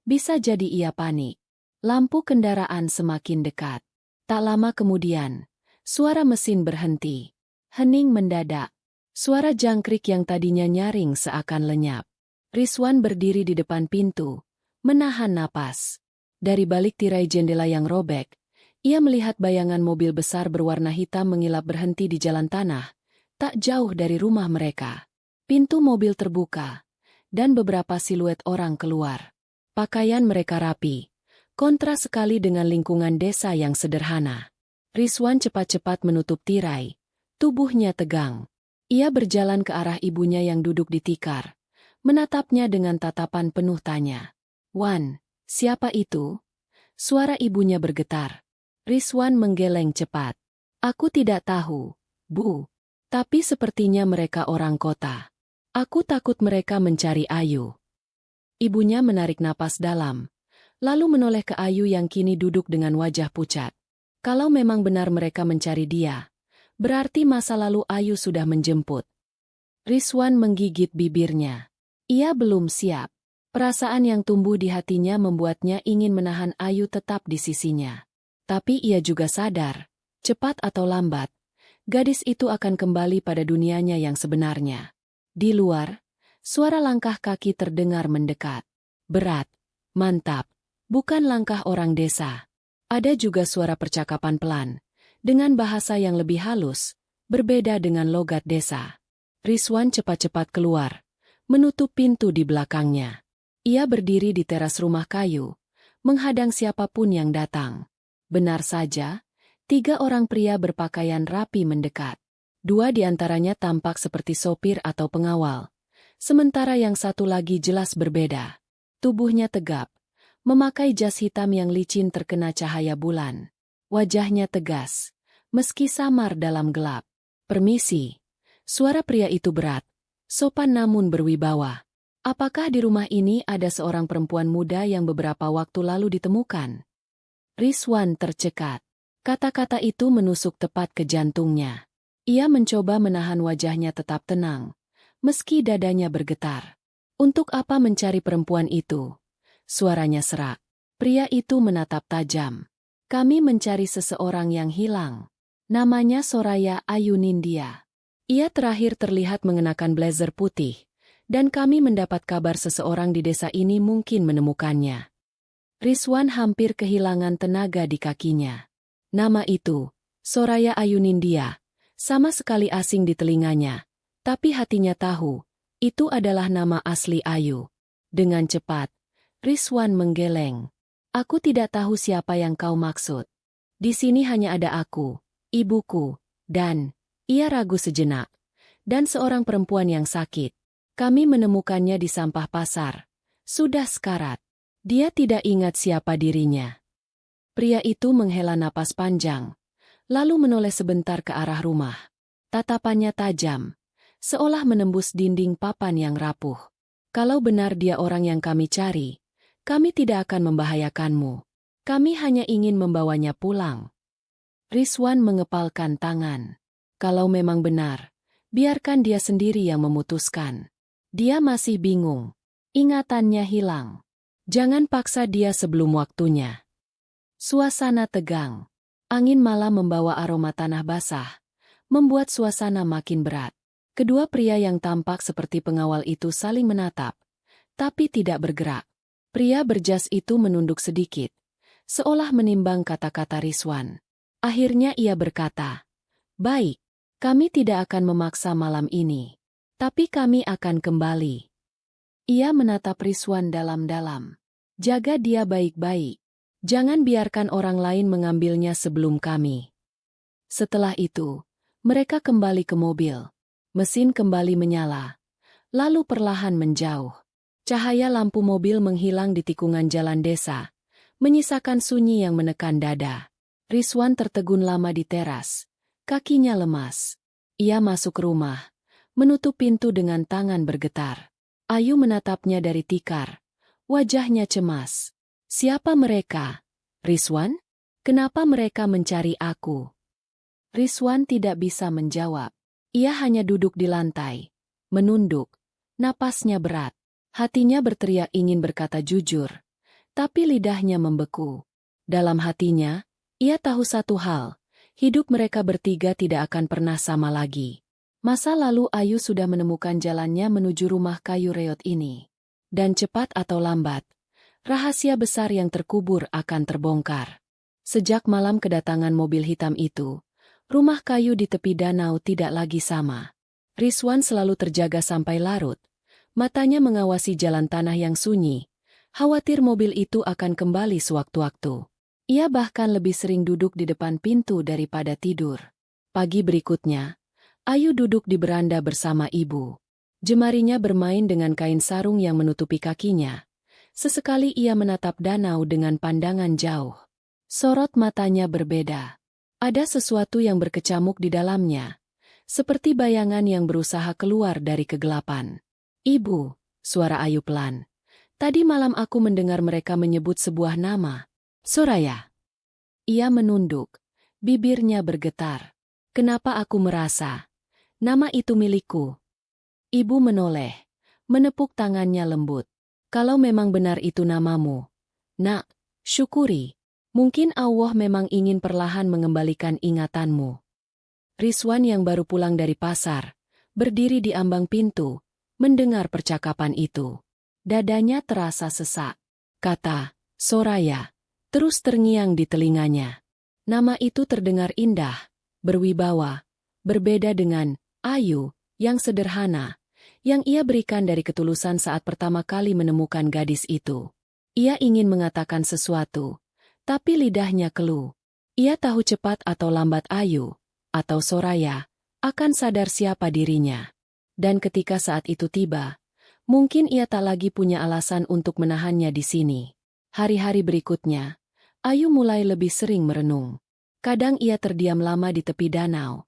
bisa jadi ia panik. Lampu kendaraan semakin dekat. Tak lama kemudian, suara mesin berhenti. Hening mendadak. Suara jangkrik yang tadinya nyaring seakan lenyap. Rizwan berdiri di depan pintu, menahan napas. Dari balik tirai jendela yang robek, ia melihat bayangan mobil besar berwarna hitam mengilap berhenti di jalan tanah, tak jauh dari rumah mereka. Pintu mobil terbuka, dan beberapa siluet orang keluar. Pakaian mereka rapi, kontras sekali dengan lingkungan desa yang sederhana. Rizwan cepat-cepat menutup tirai, tubuhnya tegang. Ia berjalan ke arah ibunya yang duduk di tikar, menatapnya dengan tatapan penuh tanya. Wan, siapa itu? Suara ibunya bergetar. Rizwan menggeleng cepat. Aku tidak tahu, Bu. Tapi sepertinya mereka orang kota. Aku takut mereka mencari Ayu. Ibunya menarik napas dalam, lalu menoleh ke Ayu yang kini duduk dengan wajah pucat. Kalau memang benar mereka mencari dia, berarti masa lalu Ayu sudah menjemput. Rizwan menggigit bibirnya. Ia belum siap. Perasaan yang tumbuh di hatinya membuatnya ingin menahan Ayu tetap di sisinya. Tapi ia juga sadar, cepat atau lambat, gadis itu akan kembali pada dunianya yang sebenarnya. Di luar, suara langkah kaki terdengar mendekat. Berat, mantap, bukan langkah orang desa. Ada juga suara percakapan pelan, dengan bahasa yang lebih halus, berbeda dengan logat desa. Rizwan cepat-cepat keluar, menutup pintu di belakangnya. Ia berdiri di teras rumah kayu, menghadang siapapun yang datang. Benar saja, 3 orang pria berpakaian rapi mendekat. 2 di antaranya tampak seperti sopir atau pengawal, sementara yang satu lagi jelas berbeda. Tubuhnya tegap, memakai jas hitam yang licin terkena cahaya bulan. Wajahnya tegas, meski samar dalam gelap. Permisi. Suara pria itu berat, sopan namun berwibawa. Apakah di rumah ini ada seorang perempuan muda yang beberapa waktu lalu ditemukan? Rizwan tercekat. Kata-kata itu menusuk tepat ke jantungnya. Ia mencoba menahan wajahnya tetap tenang, meski dadanya bergetar. Untuk apa mencari perempuan itu? Suaranya serak. Pria itu menatap tajam. Kami mencari seseorang yang hilang. Namanya Soraya Ayu Nindya. Ia terakhir terlihat mengenakan blazer putih, dan kami mendapat kabar seseorang di desa ini mungkin menemukannya. Rizwan hampir kehilangan tenaga di kakinya. Nama itu, Soraya Ayu Nindya, sama sekali asing di telinganya, tapi hatinya tahu, itu adalah nama asli Ayu. Dengan cepat, Rizwan menggeleng. Aku tidak tahu siapa yang kau maksud. Di sini hanya ada aku, ibuku, dan, ia ragu sejenak, dan seorang perempuan yang sakit. Kami menemukannya di sampah pasar. Sudah sekarat. Dia tidak ingat siapa dirinya. Pria itu menghela napas panjang, lalu menoleh sebentar ke arah rumah. Tatapannya tajam, seolah menembus dinding papan yang rapuh. Kalau benar dia orang yang kami cari, kami tidak akan membahayakanmu. Kami hanya ingin membawanya pulang. Rizwan mengepalkan tangan. Kalau memang benar, biarkan dia sendiri yang memutuskan. Dia masih bingung. Ingatannya hilang. Jangan paksa dia sebelum waktunya. Suasana tegang. Angin malam membawa aroma tanah basah, membuat suasana makin berat. Kedua pria yang tampak seperti pengawal itu saling menatap, tapi tidak bergerak. Pria berjas itu menunduk sedikit, seolah menimbang kata-kata Rizwan. Akhirnya ia berkata, "Baik, kami tidak akan memaksa malam ini, tapi kami akan kembali." Ia menatap Rizwan dalam-dalam. Jaga dia baik-baik. Jangan biarkan orang lain mengambilnya sebelum kami. Setelah itu, mereka kembali ke mobil. Mesin kembali menyala, lalu perlahan menjauh. Cahaya lampu mobil menghilang di tikungan jalan desa, menyisakan sunyi yang menekan dada. Rizwan tertegun lama di teras. Kakinya lemas. Ia masuk rumah, menutup pintu dengan tangan bergetar. Ayu menatapnya dari tikar. Wajahnya cemas. Siapa mereka? Rizwan? Kenapa mereka mencari aku? Rizwan tidak bisa menjawab. Ia hanya duduk di lantai, menunduk. Napasnya berat. Hatinya berteriak ingin berkata jujur, tapi lidahnya membeku. Dalam hatinya, ia tahu satu hal, hidup mereka bertiga tidak akan pernah sama lagi. Masa lalu Ayu sudah menemukan jalannya menuju rumah kayu reot ini. Dan cepat atau lambat, rahasia besar yang terkubur akan terbongkar. Sejak malam kedatangan mobil hitam itu, rumah kayu di tepi danau tidak lagi sama. Rizwan selalu terjaga sampai larut. Matanya mengawasi jalan tanah yang sunyi, khawatir mobil itu akan kembali sewaktu-waktu. Ia bahkan lebih sering duduk di depan pintu daripada tidur. Pagi berikutnya, Ayu duduk di beranda bersama ibu. Jemarinya bermain dengan kain sarung yang menutupi kakinya. Sesekali ia menatap danau dengan pandangan jauh. Sorot matanya berbeda. Ada sesuatu yang berkecamuk di dalamnya, seperti bayangan yang berusaha keluar dari kegelapan. "Ibu," suara Ayu pelan. "Tadi malam aku mendengar mereka menyebut sebuah nama. Soraya." Ia menunduk. Bibirnya bergetar. "Kenapa aku merasa nama itu milikku?" Ibu menoleh, menepuk tangannya lembut. "Kalau memang benar itu namamu, nak, syukuri. Mungkin Allah memang ingin perlahan mengembalikan ingatanmu." Rizwan yang baru pulang dari pasar, berdiri di ambang pintu, mendengar percakapan itu. Dadanya terasa sesak. Kata Soraya terus terngiang di telinganya. Nama itu terdengar indah, berwibawa, berbeda dengan Ayu yang sederhana, yang ia berikan dari ketulusan saat pertama kali menemukan gadis itu. Ia ingin mengatakan sesuatu, tapi lidahnya keluh. Ia tahu cepat atau lambat Ayu, atau Soraya, akan sadar siapa dirinya. Dan ketika saat itu tiba, mungkin ia tak lagi punya alasan untuk menahannya di sini. Hari-hari berikutnya, Ayu mulai lebih sering merenung. Kadang ia terdiam lama di tepi danau.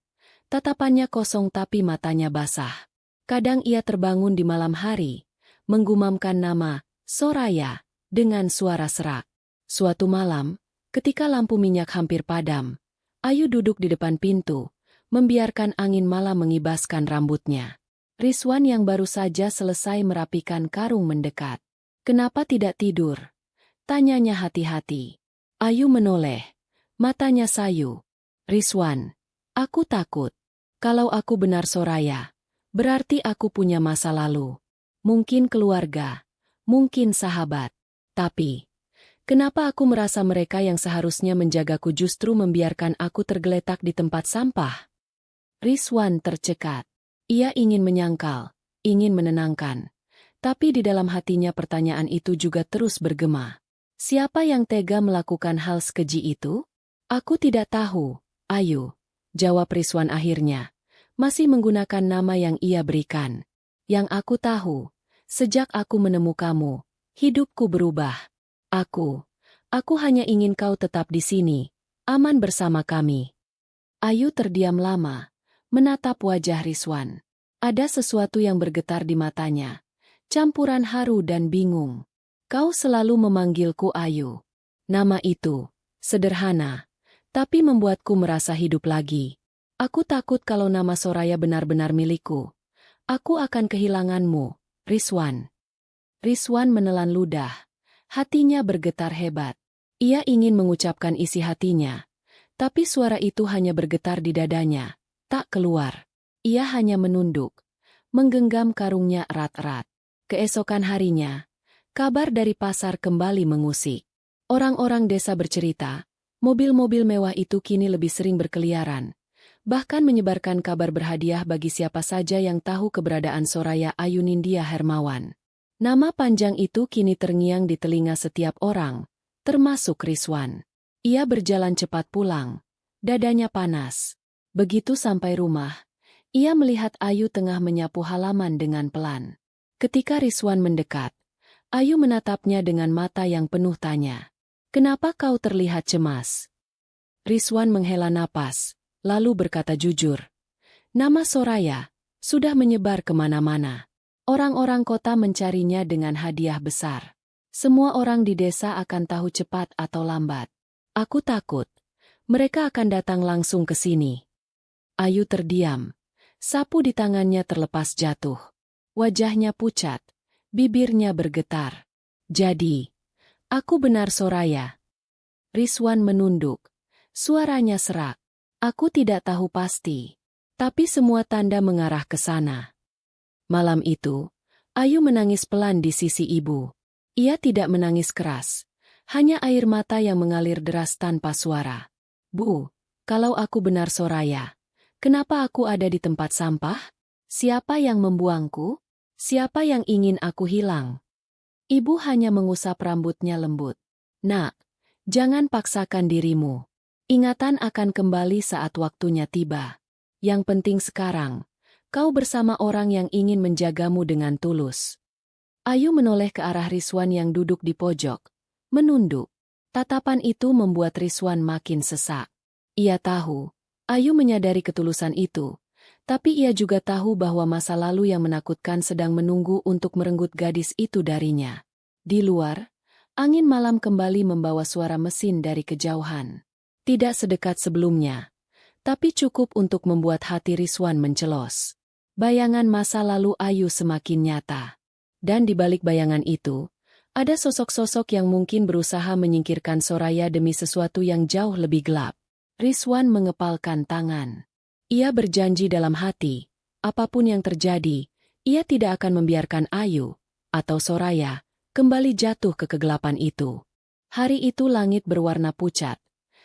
Tatapannya kosong tapi matanya basah. Kadang ia terbangun di malam hari, menggumamkan nama Soraya dengan suara serak. Suatu malam, ketika lampu minyak hampir padam, Ayu duduk di depan pintu, membiarkan angin malam mengibaskan rambutnya. Rizwan yang baru saja selesai merapikan karung mendekat. "Kenapa tidak tidur?" tanyanya hati-hati. Ayu menoleh, Matanya sayu. Rizwan, aku takut. Kalau aku benar Soraya, berarti aku punya masa lalu. Mungkin keluarga, mungkin sahabat. Tapi, kenapa aku merasa mereka yang seharusnya menjagaku justru membiarkan aku tergeletak di tempat sampah? Rizwan tercekat. Ia ingin menyangkal, ingin menenangkan. Tapi di dalam hatinya pertanyaan itu juga terus bergema. Siapa yang tega melakukan hal sekeji itu? Aku tidak tahu, Ayu, jawab Rizwan akhirnya. Masih menggunakan nama yang ia berikan. Yang aku tahu, sejak aku menemukanmu, hidupku berubah. Aku hanya ingin kau tetap di sini, aman bersama kami. Ayu terdiam lama, menatap wajah Rizwan. Ada sesuatu yang bergetar di matanya. Campuran haru dan bingung. Kau selalu memanggilku Ayu. Nama itu, sederhana, tapi membuatku merasa hidup lagi. Aku takut kalau nama Soraya benar-benar milikku. Aku akan kehilanganmu, Rizwan. Rizwan menelan ludah. Hatinya bergetar hebat. Ia ingin mengucapkan isi hatinya. Tapi suara itu hanya bergetar di dadanya. Tak keluar. Ia hanya menunduk. Menggenggam karungnya erat-erat. Keesokan harinya, kabar dari pasar kembali mengusik. Orang-orang desa bercerita, mobil-mobil mewah itu kini lebih sering berkeliaran. Bahkan menyebarkan kabar berhadiah bagi siapa saja yang tahu keberadaan Soraya Ayu Nindya Hermawan. Nama panjang itu kini terngiang di telinga setiap orang, termasuk Rizwan. Ia berjalan cepat pulang. Dadanya panas. Begitu sampai rumah, ia melihat Ayu tengah menyapu halaman dengan pelan. Ketika Rizwan mendekat, Ayu menatapnya dengan mata yang penuh tanya. Kenapa kau terlihat cemas? Rizwan menghela napas, lalu berkata jujur. Nama Soraya sudah menyebar kemana-mana. Orang-orang kota mencarinya dengan hadiah besar. Semua orang di desa akan tahu cepat atau lambat. Aku takut. Mereka akan datang langsung ke sini. Ayu terdiam. Sapu di tangannya terlepas jatuh. Wajahnya pucat. Bibirnya bergetar. Jadi, aku benar Soraya. Rizwan menunduk. Suaranya serak. Aku tidak tahu pasti. Tapi semua tanda mengarah ke sana. Malam itu, Ayu menangis pelan di sisi ibu. Ia tidak menangis keras. Hanya air mata yang mengalir deras tanpa suara. Bu, kalau aku benar Soraya, kenapa aku ada di tempat sampah? Siapa yang membuangku? Siapa yang ingin aku hilang? Ibu hanya mengusap rambutnya lembut. Nak, jangan paksakan dirimu. Ingatan akan kembali saat waktunya tiba. Yang penting sekarang, kau bersama orang yang ingin menjagamu dengan tulus. Ayu menoleh ke arah Rizwan yang duduk di pojok. Menunduk. Tatapan itu membuat Rizwan makin sesak. Ia tahu, Ayu menyadari ketulusan itu. Tapi ia juga tahu bahwa masa lalu yang menakutkan sedang menunggu untuk merenggut gadis itu darinya. Di luar, angin malam kembali membawa suara mesin dari kejauhan. Tidak sedekat sebelumnya, tapi cukup untuk membuat hati Rizwan mencelos. Bayangan masa lalu Ayu semakin nyata. Dan di balik bayangan itu, ada sosok-sosok yang mungkin berusaha menyingkirkan Soraya demi sesuatu yang jauh lebih gelap. Rizwan mengepalkan tangan. Ia berjanji dalam hati, apapun yang terjadi, ia tidak akan membiarkan Ayu, atau Soraya, kembali jatuh ke kegelapan itu. Hari itu langit berwarna pucat,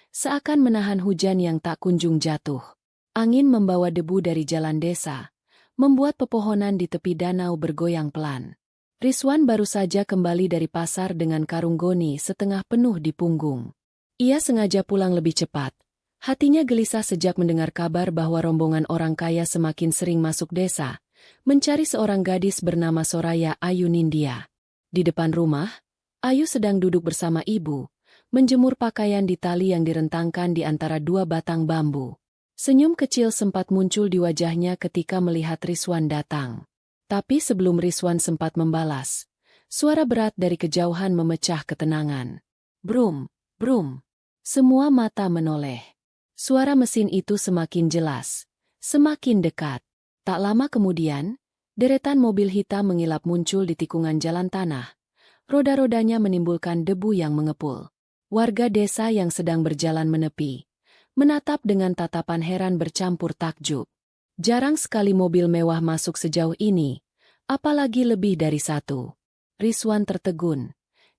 seakan menahan hujan yang tak kunjung jatuh. Angin membawa debu dari jalan desa, membuat pepohonan di tepi danau bergoyang pelan. Rizwan baru saja kembali dari pasar dengan karung goni setengah penuh di punggung. Ia sengaja pulang lebih cepat. Hatinya gelisah sejak mendengar kabar bahwa rombongan orang kaya semakin sering masuk desa, mencari seorang gadis bernama Soraya Ayu Nindya. Di depan rumah, Ayu sedang duduk bersama ibu, menjemur pakaian di tali yang direntangkan di antara dua batang bambu. Senyum kecil sempat muncul di wajahnya ketika melihat Rizwan datang. Tapi sebelum Rizwan sempat membalas, suara berat dari kejauhan memecah ketenangan. Brum, brum. Semua mata menoleh. Suara mesin itu semakin jelas, semakin dekat. Tak lama kemudian, deretan mobil hitam mengilap muncul di tikungan jalan tanah. Roda-rodanya menimbulkan debu yang mengepul. Warga desa yang sedang berjalan menepi, menatap dengan tatapan heran bercampur takjub. Jarang sekali mobil mewah masuk sejauh ini, apalagi lebih dari satu. Rizwan tertegun.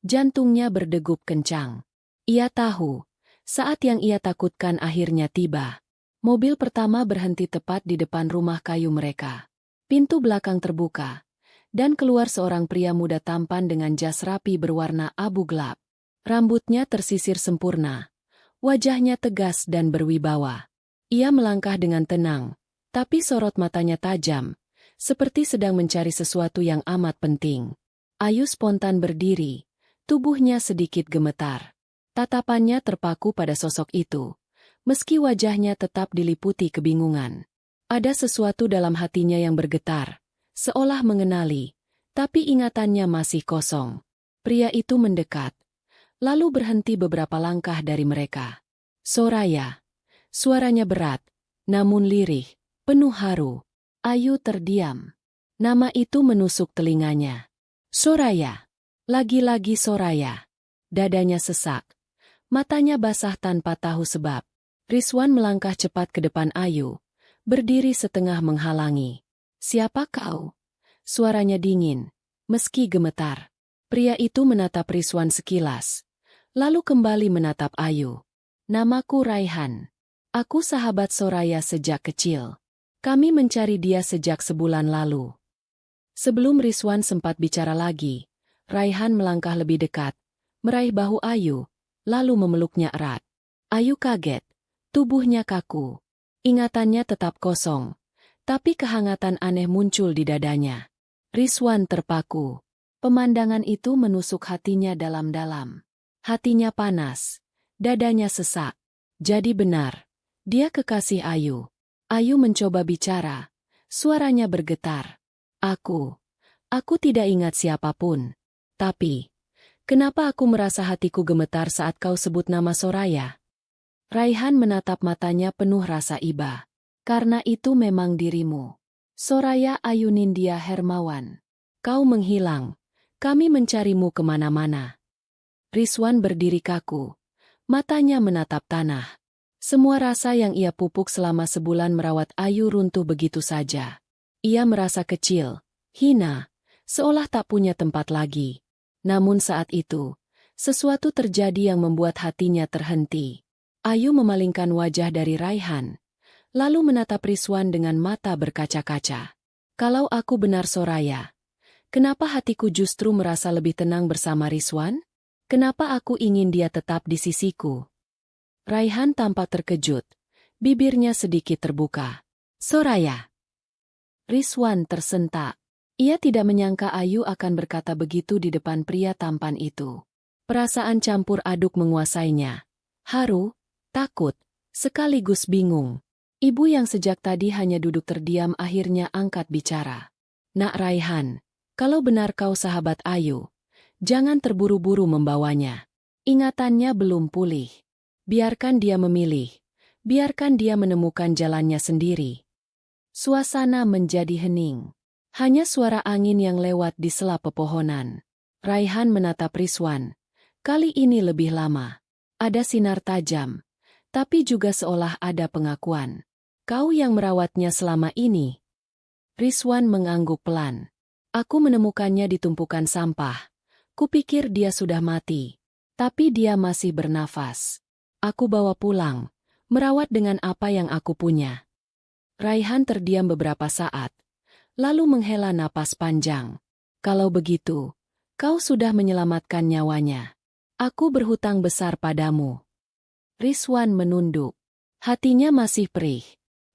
Jantungnya berdegup kencang. Ia tahu, saat yang ia takutkan akhirnya tiba. Mobil pertama berhenti tepat di depan rumah kayu mereka. Pintu belakang terbuka, dan keluar seorang pria muda tampan dengan jas rapi berwarna abu gelap. Rambutnya tersisir sempurna, wajahnya tegas dan berwibawa. Ia melangkah dengan tenang, tapi sorot matanya tajam, seperti sedang mencari sesuatu yang amat penting. Ayu spontan berdiri. Tubuhnya sedikit gemetar. Tatapannya terpaku pada sosok itu, meski wajahnya tetap diliputi kebingungan. Ada sesuatu dalam hatinya yang bergetar, seolah mengenali, tapi ingatannya masih kosong. Pria itu mendekat, lalu berhenti beberapa langkah dari mereka. Soraya. Suaranya berat, namun lirih, penuh haru. Ayu terdiam. Nama itu menusuk telinganya. Soraya. Lagi-lagi Soraya. Dadanya sesak. Matanya basah tanpa tahu sebab. Rizwan melangkah cepat ke depan Ayu, berdiri setengah menghalangi. Siapa kau? Suaranya dingin, meski gemetar. Pria itu menatap Rizwan sekilas, lalu kembali menatap Ayu. Namaku Raihan. Aku sahabat Soraya sejak kecil. Kami mencari dia sejak sebulan lalu. Sebelum Rizwan sempat bicara lagi, Raihan melangkah lebih dekat, meraih bahu Ayu, lalu memeluknya erat. Ayu kaget, tubuhnya kaku. Ingatannya tetap kosong, tapi kehangatan aneh muncul di dadanya. Rizwan terpaku. Pemandangan itu menusuk hatinya dalam-dalam. Hatinya panas, dadanya sesak. Jadi benar, dia kekasih Ayu. Ayu mencoba bicara, suaranya bergetar. Aku tidak ingat siapapun. Tapi, kenapa aku merasa hatiku gemetar saat kau sebut nama Soraya? Raihan menatap matanya penuh rasa iba. Karena itu memang dirimu. Soraya Ayu Nindya Hermawan. Kau menghilang. Kami mencarimu kemana-mana. Rizwan berdiri kaku. Matanya menatap tanah. Semua rasa yang ia pupuk selama sebulan merawat Ayu runtuh begitu saja. Ia merasa kecil, hina, seolah tak punya tempat lagi. Namun saat itu, sesuatu terjadi yang membuat hatinya terhenti. Ayu memalingkan wajah dari Raihan, lalu menatap Rizwan dengan mata berkaca-kaca. Kalau aku benar Soraya, kenapa hatiku justru merasa lebih tenang bersama Rizwan? Kenapa aku ingin dia tetap di sisiku? Raihan tampak terkejut, bibirnya sedikit terbuka. Soraya. Rizwan tersentak. Ia tidak menyangka Ayu akan berkata begitu di depan pria tampan itu. Perasaan campur aduk menguasainya. Haru, takut, sekaligus bingung. Ibu yang sejak tadi hanya duduk terdiam akhirnya angkat bicara. Nak Raihan, kalau benar kau sahabat Ayu, jangan terburu-buru membawanya. Ingatannya belum pulih. Biarkan dia memilih. Biarkan dia menemukan jalannya sendiri. Suasana menjadi hening. Hanya suara angin yang lewat di sela pepohonan. Raihan menatap Rizwan. Kali ini lebih lama. Ada sinar tajam. Tapi juga seolah ada pengakuan. Kau yang merawatnya selama ini. Rizwan mengangguk pelan. Aku menemukannya di tumpukan sampah. Kupikir dia sudah mati. Tapi dia masih bernafas. Aku bawa pulang. Merawat dengan apa yang aku punya. Raihan terdiam beberapa saat. Lalu menghela napas panjang. Kalau begitu, kau sudah menyelamatkan nyawanya. Aku berhutang besar padamu. Rizwan menunduk. Hatinya masih perih.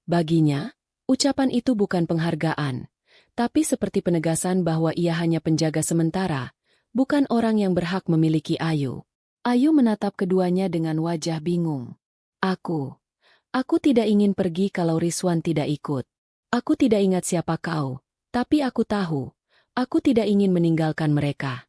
Baginya, ucapan itu bukan penghargaan, tapi seperti penegasan bahwa ia hanya penjaga sementara, bukan orang yang berhak memiliki Ayu. Ayu menatap keduanya dengan wajah bingung. Aku tidak ingin pergi kalau Rizwan tidak ikut. Aku tidak ingat siapa kau, tapi aku tahu, aku tidak ingin meninggalkan mereka.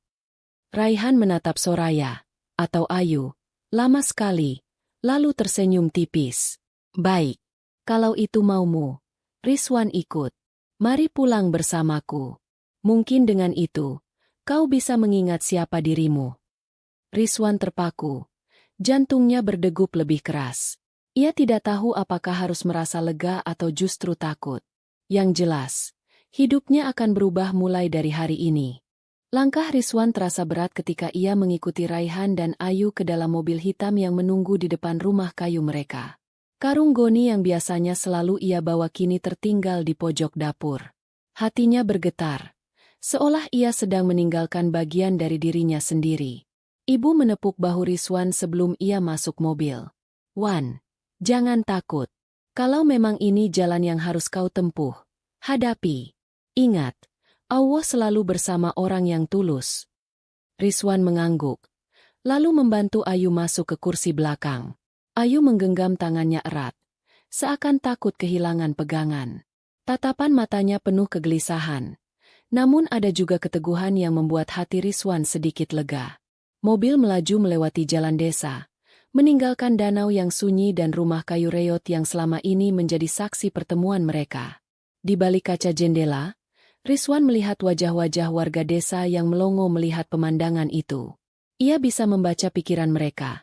Raihan menatap Soraya, atau Ayu, lama sekali, lalu tersenyum tipis. Baik, kalau itu maumu, Rizwan ikut. Mari pulang bersamaku. Mungkin dengan itu, kau bisa mengingat siapa dirimu. Rizwan terpaku. Jantungnya berdegup lebih keras. Ia tidak tahu apakah harus merasa lega atau justru takut. Yang jelas, hidupnya akan berubah mulai dari hari ini. Langkah Rizwan terasa berat ketika ia mengikuti Raihan dan Ayu ke dalam mobil hitam yang menunggu di depan rumah kayu mereka. Karung goni yang biasanya selalu ia bawa kini tertinggal di pojok dapur. Hatinya bergetar, seolah ia sedang meninggalkan bagian dari dirinya sendiri. Ibu menepuk bahu Rizwan sebelum ia masuk mobil. "Wan, jangan takut. Kalau memang ini jalan yang harus kau tempuh, hadapi. Ingat, Allah selalu bersama orang yang tulus." Rizwan mengangguk, lalu membantu Ayu masuk ke kursi belakang. Ayu menggenggam tangannya erat, seakan takut kehilangan pegangan. Tatapan matanya penuh kegelisahan. Namun ada juga keteguhan yang membuat hati Rizwan sedikit lega. Mobil melaju melewati jalan desa, meninggalkan danau yang sunyi dan rumah kayu reot yang selama ini menjadi saksi pertemuan mereka. Di balik kaca jendela, Rizwan melihat wajah-wajah warga desa yang melongo melihat pemandangan itu. Ia bisa membaca pikiran mereka.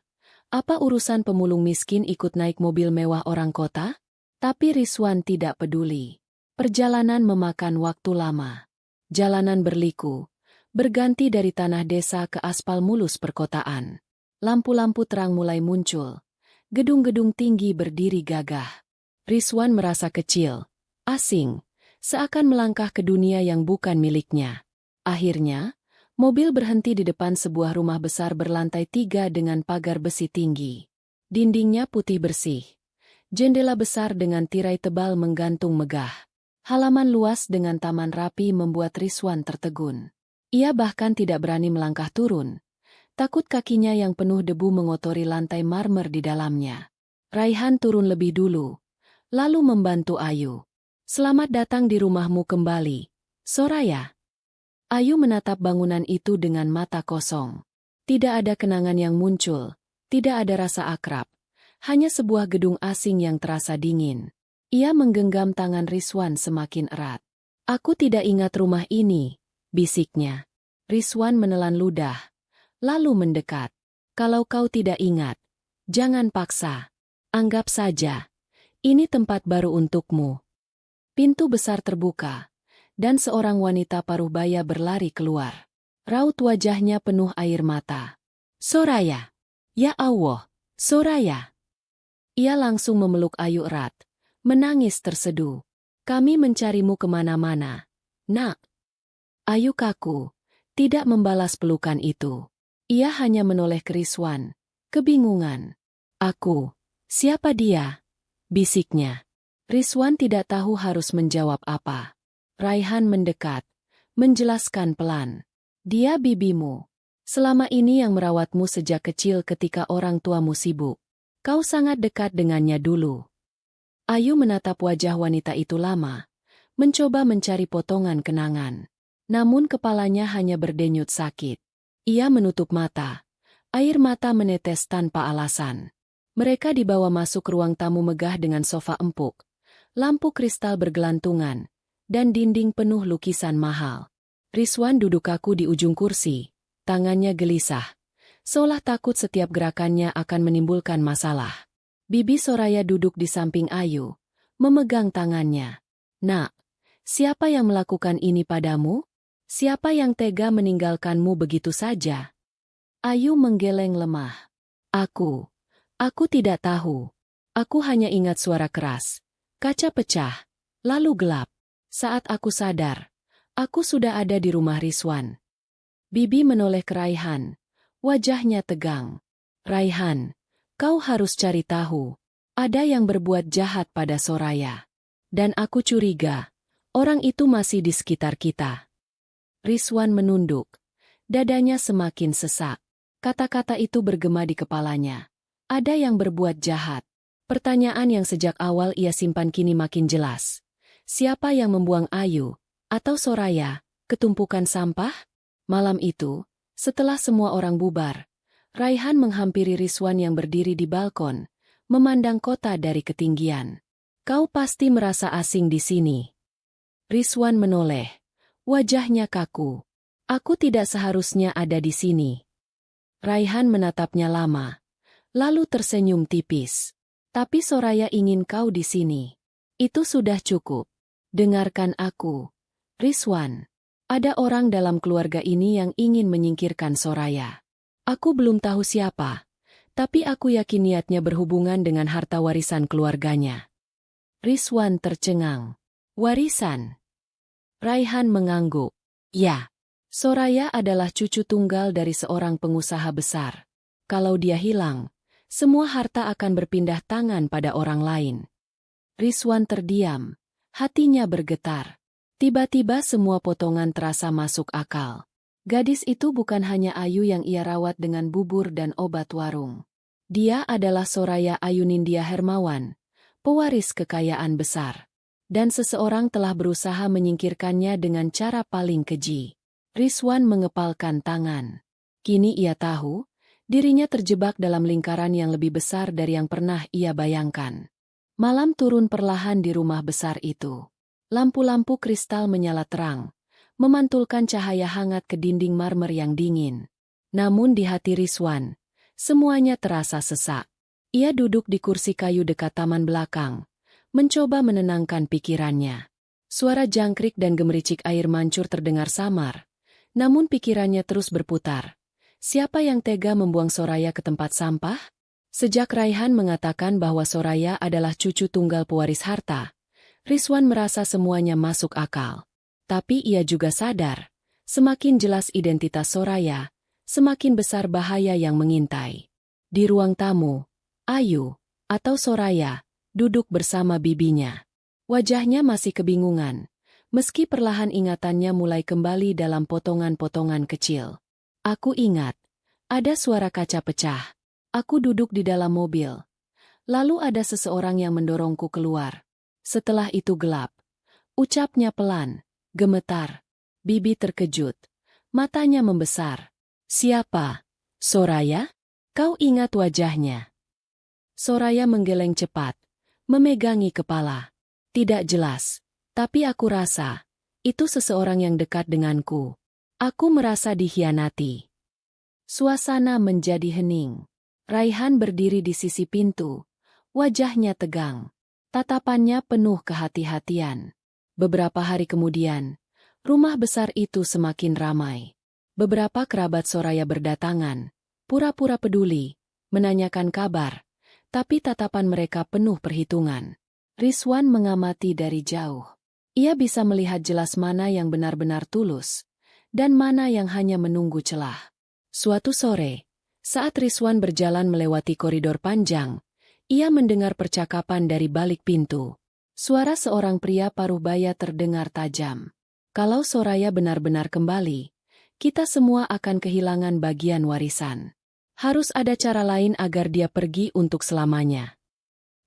Apa urusan pemulung miskin ikut naik mobil mewah orang kota? Tapi Rizwan tidak peduli. Perjalanan memakan waktu lama. Jalanan berliku, berganti dari tanah desa ke aspal mulus perkotaan. Lampu-lampu terang mulai muncul. Gedung-gedung tinggi berdiri gagah. Rizwan merasa kecil, asing, seakan melangkah ke dunia yang bukan miliknya. Akhirnya, mobil berhenti di depan sebuah rumah besar berlantai 3 dengan pagar besi tinggi. Dindingnya putih bersih. Jendela besar dengan tirai tebal menggantung megah. Halaman luas dengan taman rapi membuat Rizwan tertegun. Ia bahkan tidak berani melangkah turun. Takut kakinya yang penuh debu mengotori lantai marmer di dalamnya. Raihan turun lebih dulu, lalu membantu Ayu. "Selamat datang di rumahmu kembali, Soraya." Ayu menatap bangunan itu dengan mata kosong. Tidak ada kenangan yang muncul, tidak ada rasa akrab. Hanya sebuah gedung asing yang terasa dingin. Ia menggenggam tangan Rizwan semakin erat. "Aku tidak ingat rumah ini," bisiknya. Rizwan menelan ludah, lalu mendekat. "Kalau kau tidak ingat, jangan paksa. Anggap saja, ini tempat baru untukmu." Pintu besar terbuka, dan seorang wanita paruh baya berlari keluar. Raut wajahnya penuh air mata. "Soraya! Ya Allah, Soraya!" Ia langsung memeluk Ayu erat, menangis terseduh. "Kami mencarimu kemana-mana, Nak." Ayu kaku, tidak membalas pelukan itu. Ia hanya menoleh ke Rizwan, kebingungan. "Aku, siapa dia?" bisiknya. Rizwan tidak tahu harus menjawab apa. Raihan mendekat, menjelaskan pelan. "Dia bibimu. Selama ini yang merawatmu sejak kecil ketika orang tuamu sibuk. Kau sangat dekat dengannya dulu." Ayu menatap wajah wanita itu lama, mencoba mencari potongan kenangan. Namun kepalanya hanya berdenyut sakit. Ia menutup mata. Air mata menetes tanpa alasan. Mereka dibawa masuk ruang tamu megah dengan sofa empuk, lampu kristal bergelantungan, dan dinding penuh lukisan mahal. Rizwan duduk kaku di ujung kursi, tangannya gelisah, seolah takut setiap gerakannya akan menimbulkan masalah. Bibi Soraya duduk di samping Ayu, memegang tangannya. "Nak, siapa yang melakukan ini padamu? Siapa yang tega meninggalkanmu begitu saja?" Ayu menggeleng lemah. Aku tidak tahu. Aku hanya ingat suara keras. Kaca pecah, lalu gelap. Saat aku sadar, aku sudah ada di rumah Rizwan." Bibi menoleh ke Raihan. Wajahnya tegang. "Raihan, kau harus cari tahu. Ada yang berbuat jahat pada Soraya. Dan aku curiga, orang itu masih di sekitar kita." Rizwan menunduk. Dadanya semakin sesak. Kata-kata itu bergema di kepalanya. Ada yang berbuat jahat. Pertanyaan yang sejak awal ia simpan kini makin jelas. Siapa yang membuang Ayu, atau Soraya, ke tumpukan sampah? Malam itu, setelah semua orang bubar, Raihan menghampiri Rizwan yang berdiri di balkon, memandang kota dari ketinggian. "Kau pasti merasa asing di sini." Rizwan menoleh. Wajahnya kaku. "Aku tidak seharusnya ada di sini." Raihan menatapnya lama, lalu tersenyum tipis. Tapi Soraya ingin kau di sini. Itu sudah cukup. Dengarkan aku. Rizwan. Ada orang dalam keluarga ini yang ingin menyingkirkan Soraya. Aku belum tahu siapa, tapi aku yakin niatnya berhubungan dengan harta warisan keluarganya. Rizwan tercengang. Warisan? Raihan mengangguk. Ya. Soraya adalah cucu tunggal dari seorang pengusaha besar. Kalau dia hilang, semua harta akan berpindah tangan pada orang lain. Rizwan terdiam. Hatinya bergetar. Tiba-tiba semua potongan terasa masuk akal. Gadis itu bukan hanya Ayu yang ia rawat dengan bubur dan obat warung. Dia adalah Soraya Ayunindya Hermawan, pewaris kekayaan besar. Dan seseorang telah berusaha menyingkirkannya dengan cara paling keji. Rizwan mengepalkan tangan. Kini ia tahu, dirinya terjebak dalam lingkaran yang lebih besar dari yang pernah ia bayangkan. Malam turun perlahan di rumah besar itu. Lampu-lampu kristal menyala terang, memantulkan cahaya hangat ke dinding marmer yang dingin. Namun di hati Rizwan, semuanya terasa sesak. Ia duduk di kursi kayu dekat taman belakang, mencoba menenangkan pikirannya. Suara jangkrik dan gemericik air mancur terdengar samar, namun pikirannya terus berputar. Siapa yang tega membuang Soraya ke tempat sampah? Sejak Raihan mengatakan bahwa Soraya adalah cucu tunggal pewaris harta, Rizwan merasa semuanya masuk akal. Tapi ia juga sadar, semakin jelas identitas Soraya, semakin besar bahaya yang mengintai. Di ruang tamu, Ayu, atau Soraya, duduk bersama bibinya. Wajahnya masih kebingungan, meski perlahan ingatannya mulai kembali dalam potongan-potongan kecil. Aku ingat, ada suara kaca pecah. Aku duduk di dalam mobil. Lalu ada seseorang yang mendorongku keluar. Setelah itu gelap. Ucapnya pelan, gemetar. Bibi terkejut. Matanya membesar. Siapa? Soraya? Kau ingat wajahnya? Soraya menggeleng cepat, memegangi kepala. Tidak jelas, tapi aku rasa, itu seseorang yang dekat denganku. Aku merasa dikhianati. Suasana menjadi hening. Raihan berdiri di sisi pintu, wajahnya tegang, tatapannya penuh kehati-hatian. Beberapa hari kemudian, rumah besar itu semakin ramai. Beberapa kerabat Soraya berdatangan, pura-pura peduli, menanyakan kabar, tapi tatapan mereka penuh perhitungan. Rizwan mengamati dari jauh. Ia bisa melihat jelas mana yang benar-benar tulus, dan mana yang hanya menunggu celah. Suatu sore, saat Rizwan berjalan melewati koridor panjang, ia mendengar percakapan dari balik pintu. Suara seorang pria paruh baya terdengar tajam. Kalau Soraya benar-benar kembali, kita semua akan kehilangan bagian warisan. Harus ada cara lain agar dia pergi untuk selamanya.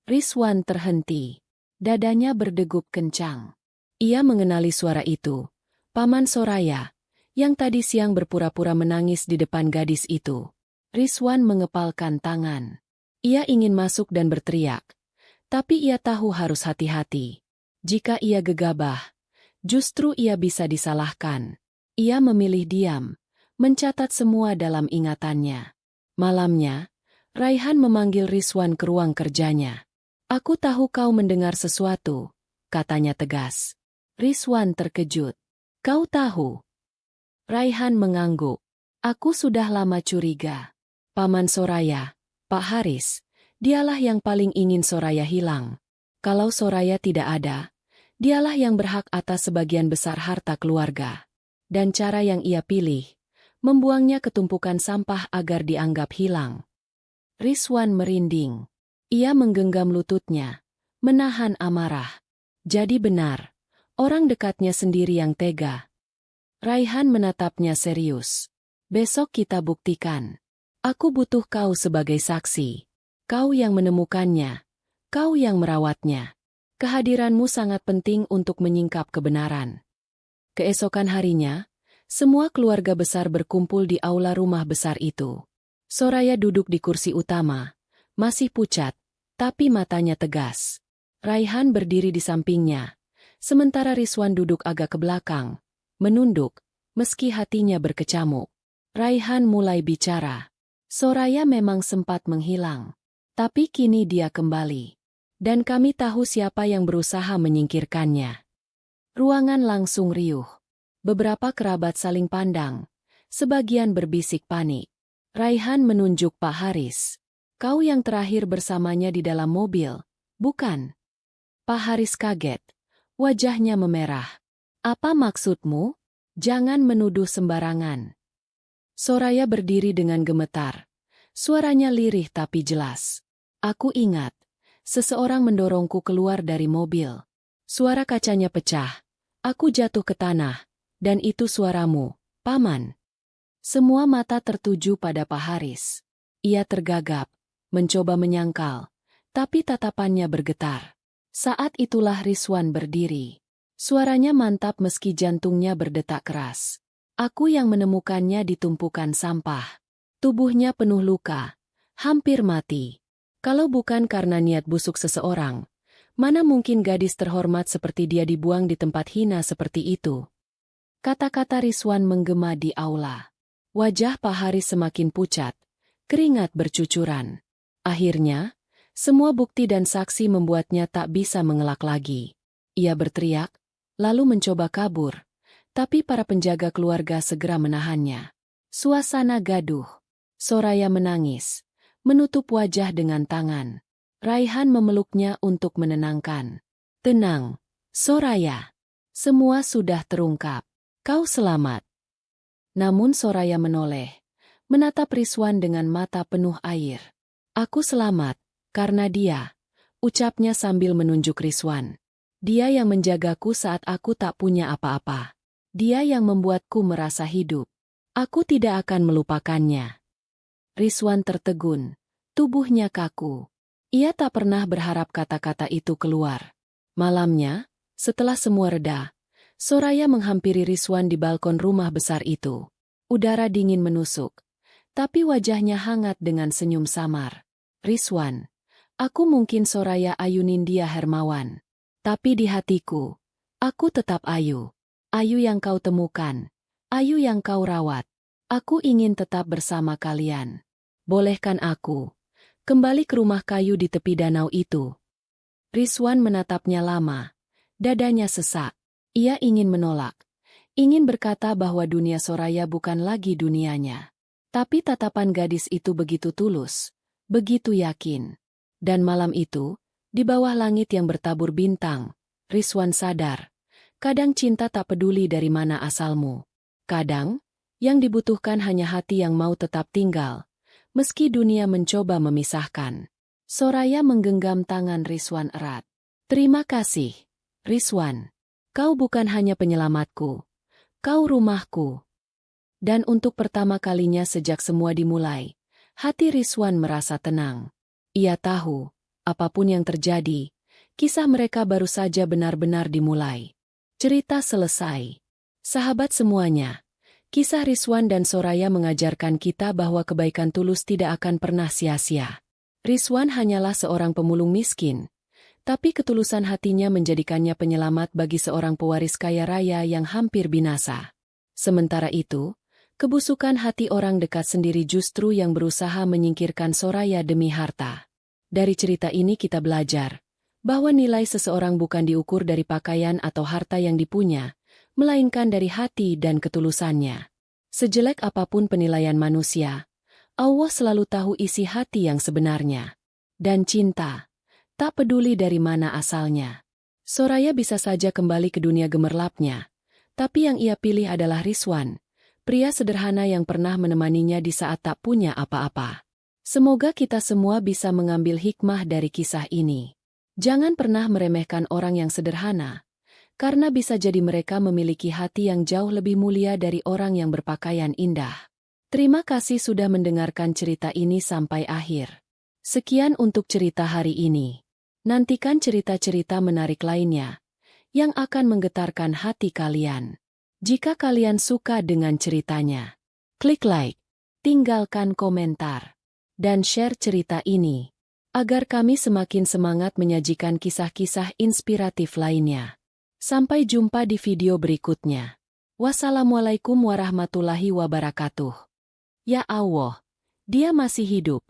Rizwan terhenti. Dadanya berdegup kencang. Ia mengenali suara itu. Paman Soraya, yang tadi siang berpura-pura menangis di depan gadis itu. Rizwan mengepalkan tangan. Ia ingin masuk dan berteriak. Tapi ia tahu harus hati-hati. Jika ia gegabah, justru ia bisa disalahkan. Ia memilih diam, mencatat semua dalam ingatannya. Malamnya, Raihan memanggil Rizwan ke ruang kerjanya. Aku tahu kau mendengar sesuatu, katanya tegas. Rizwan terkejut. Kau tahu? Raihan mengangguk. Aku sudah lama curiga. Paman Soraya, Pak Haris, dialah yang paling ingin Soraya hilang. Kalau Soraya tidak ada, dialah yang berhak atas sebagian besar harta keluarga. Dan cara yang ia pilih, membuangnya ke tumpukan sampah agar dianggap hilang. Rizwan merinding. Ia menggenggam lututnya, menahan amarah. Jadi benar, orang dekatnya sendiri yang tega. Raihan menatapnya serius. Besok kita buktikan. Aku butuh kau sebagai saksi. Kau yang menemukannya. Kau yang merawatnya. Kehadiranmu sangat penting untuk menyingkap kebenaran. Keesokan harinya, semua keluarga besar berkumpul di aula rumah besar itu. Soraya duduk di kursi utama, masih pucat, tapi matanya tegas. Raihan berdiri di sampingnya, sementara Rizwan duduk agak ke belakang, menunduk, meski hatinya berkecamuk. Raihan mulai bicara. Soraya memang sempat menghilang. Tapi kini dia kembali. Dan kami tahu siapa yang berusaha menyingkirkannya. Ruangan langsung riuh. Beberapa kerabat saling pandang. Sebagian berbisik panik. Raihan menunjuk Pak Haris. Kau yang terakhir bersamanya di dalam mobil, bukan? Pak Haris kaget. Wajahnya memerah. Apa maksudmu? Jangan menuduh sembarangan. Soraya berdiri dengan gemetar. Suaranya lirih tapi jelas. Aku ingat. Seseorang mendorongku keluar dari mobil. Suara kacanya pecah. Aku jatuh ke tanah. Dan itu suaramu, Paman. Semua mata tertuju pada Pak Haris. Ia tergagap, mencoba menyangkal. Tapi tatapannya bergetar. Saat itulah Rizwan berdiri. Suaranya mantap meski jantungnya berdetak keras. Aku yang menemukannya di tumpukan sampah. Tubuhnya penuh luka. Hampir mati. Kalau bukan karena niat busuk seseorang, mana mungkin gadis terhormat seperti dia dibuang di tempat hina seperti itu? Kata-kata Rizwan menggema di aula. Wajah Pak Haris semakin pucat. Keringat bercucuran. Akhirnya, semua bukti dan saksi membuatnya tak bisa mengelak lagi. Ia berteriak, lalu mencoba kabur. Tapi para penjaga keluarga segera menahannya. Suasana gaduh. Soraya menangis. Menutup wajah dengan tangan. Raihan memeluknya untuk menenangkan. Tenang, Soraya. Semua sudah terungkap. Kau selamat. Namun Soraya menoleh. Menatap Rizwan dengan mata penuh air. Aku selamat, karena dia. Ucapnya sambil menunjuk Rizwan. Dia yang menjagaku saat aku tak punya apa-apa. Dia yang membuatku merasa hidup. Aku tidak akan melupakannya. Rizwan tertegun. Tubuhnya kaku. Ia tak pernah berharap kata-kata itu keluar. Malamnya, setelah semua reda, Soraya menghampiri Rizwan di balkon rumah besar itu. Udara dingin menusuk. Tapi wajahnya hangat dengan senyum samar. Rizwan, aku mungkin Soraya Ayu Nindya Hermawan. Tapi di hatiku, aku tetap Ayu. Ayu yang kau temukan. Ayu yang kau rawat. Aku ingin tetap bersama kalian. Bolehkan aku kembali ke rumah kayu di tepi danau itu? Rizwan menatapnya lama. Dadanya sesak. Ia ingin menolak. Ingin berkata bahwa dunia Soraya bukan lagi dunianya. Tapi tatapan gadis itu begitu tulus. Begitu yakin. Dan malam itu, di bawah langit yang bertabur bintang, Rizwan sadar. Kadang cinta tak peduli dari mana asalmu. Kadang, yang dibutuhkan hanya hati yang mau tetap tinggal. Meski dunia mencoba memisahkan. Soraya menggenggam tangan Rizwan erat. Terima kasih, Rizwan. Kau bukan hanya penyelamatku. Kau rumahku. Dan untuk pertama kalinya sejak semua dimulai, hati Rizwan merasa tenang. Ia tahu, apapun yang terjadi, kisah mereka baru saja benar-benar dimulai. Cerita selesai. Sahabat semuanya, kisah Rizwan dan Soraya mengajarkan kita bahwa kebaikan tulus tidak akan pernah sia-sia. Rizwan hanyalah seorang pemulung miskin, tapi ketulusan hatinya menjadikannya penyelamat bagi seorang pewaris kaya raya yang hampir binasa. Sementara itu, kebusukan hati orang dekat sendiri justru yang berusaha menyingkirkan Soraya demi harta. Dari cerita ini kita belajar bahwa nilai seseorang bukan diukur dari pakaian atau harta yang dipunya, melainkan dari hati dan ketulusannya. Sejelek apapun penilaian manusia, Allah selalu tahu isi hati yang sebenarnya. Dan cinta, tak peduli dari mana asalnya. Soraya bisa saja kembali ke dunia gemerlapnya, tapi yang ia pilih adalah Rizwan, pria sederhana yang pernah menemaninya di saat tak punya apa-apa. Semoga kita semua bisa mengambil hikmah dari kisah ini. Jangan pernah meremehkan orang yang sederhana, karena bisa jadi mereka memiliki hati yang jauh lebih mulia dari orang yang berpakaian indah. Terima kasih sudah mendengarkan cerita ini sampai akhir. Sekian untuk cerita hari ini. Nantikan cerita-cerita menarik lainnya yang akan menggetarkan hati kalian. Jika kalian suka dengan ceritanya, klik like, tinggalkan komentar, dan share cerita ini, agar kami semakin semangat menyajikan kisah-kisah inspiratif lainnya. Sampai jumpa di video berikutnya. Wassalamualaikum warahmatullahi wabarakatuh. Ya Allah, Dia masih hidup.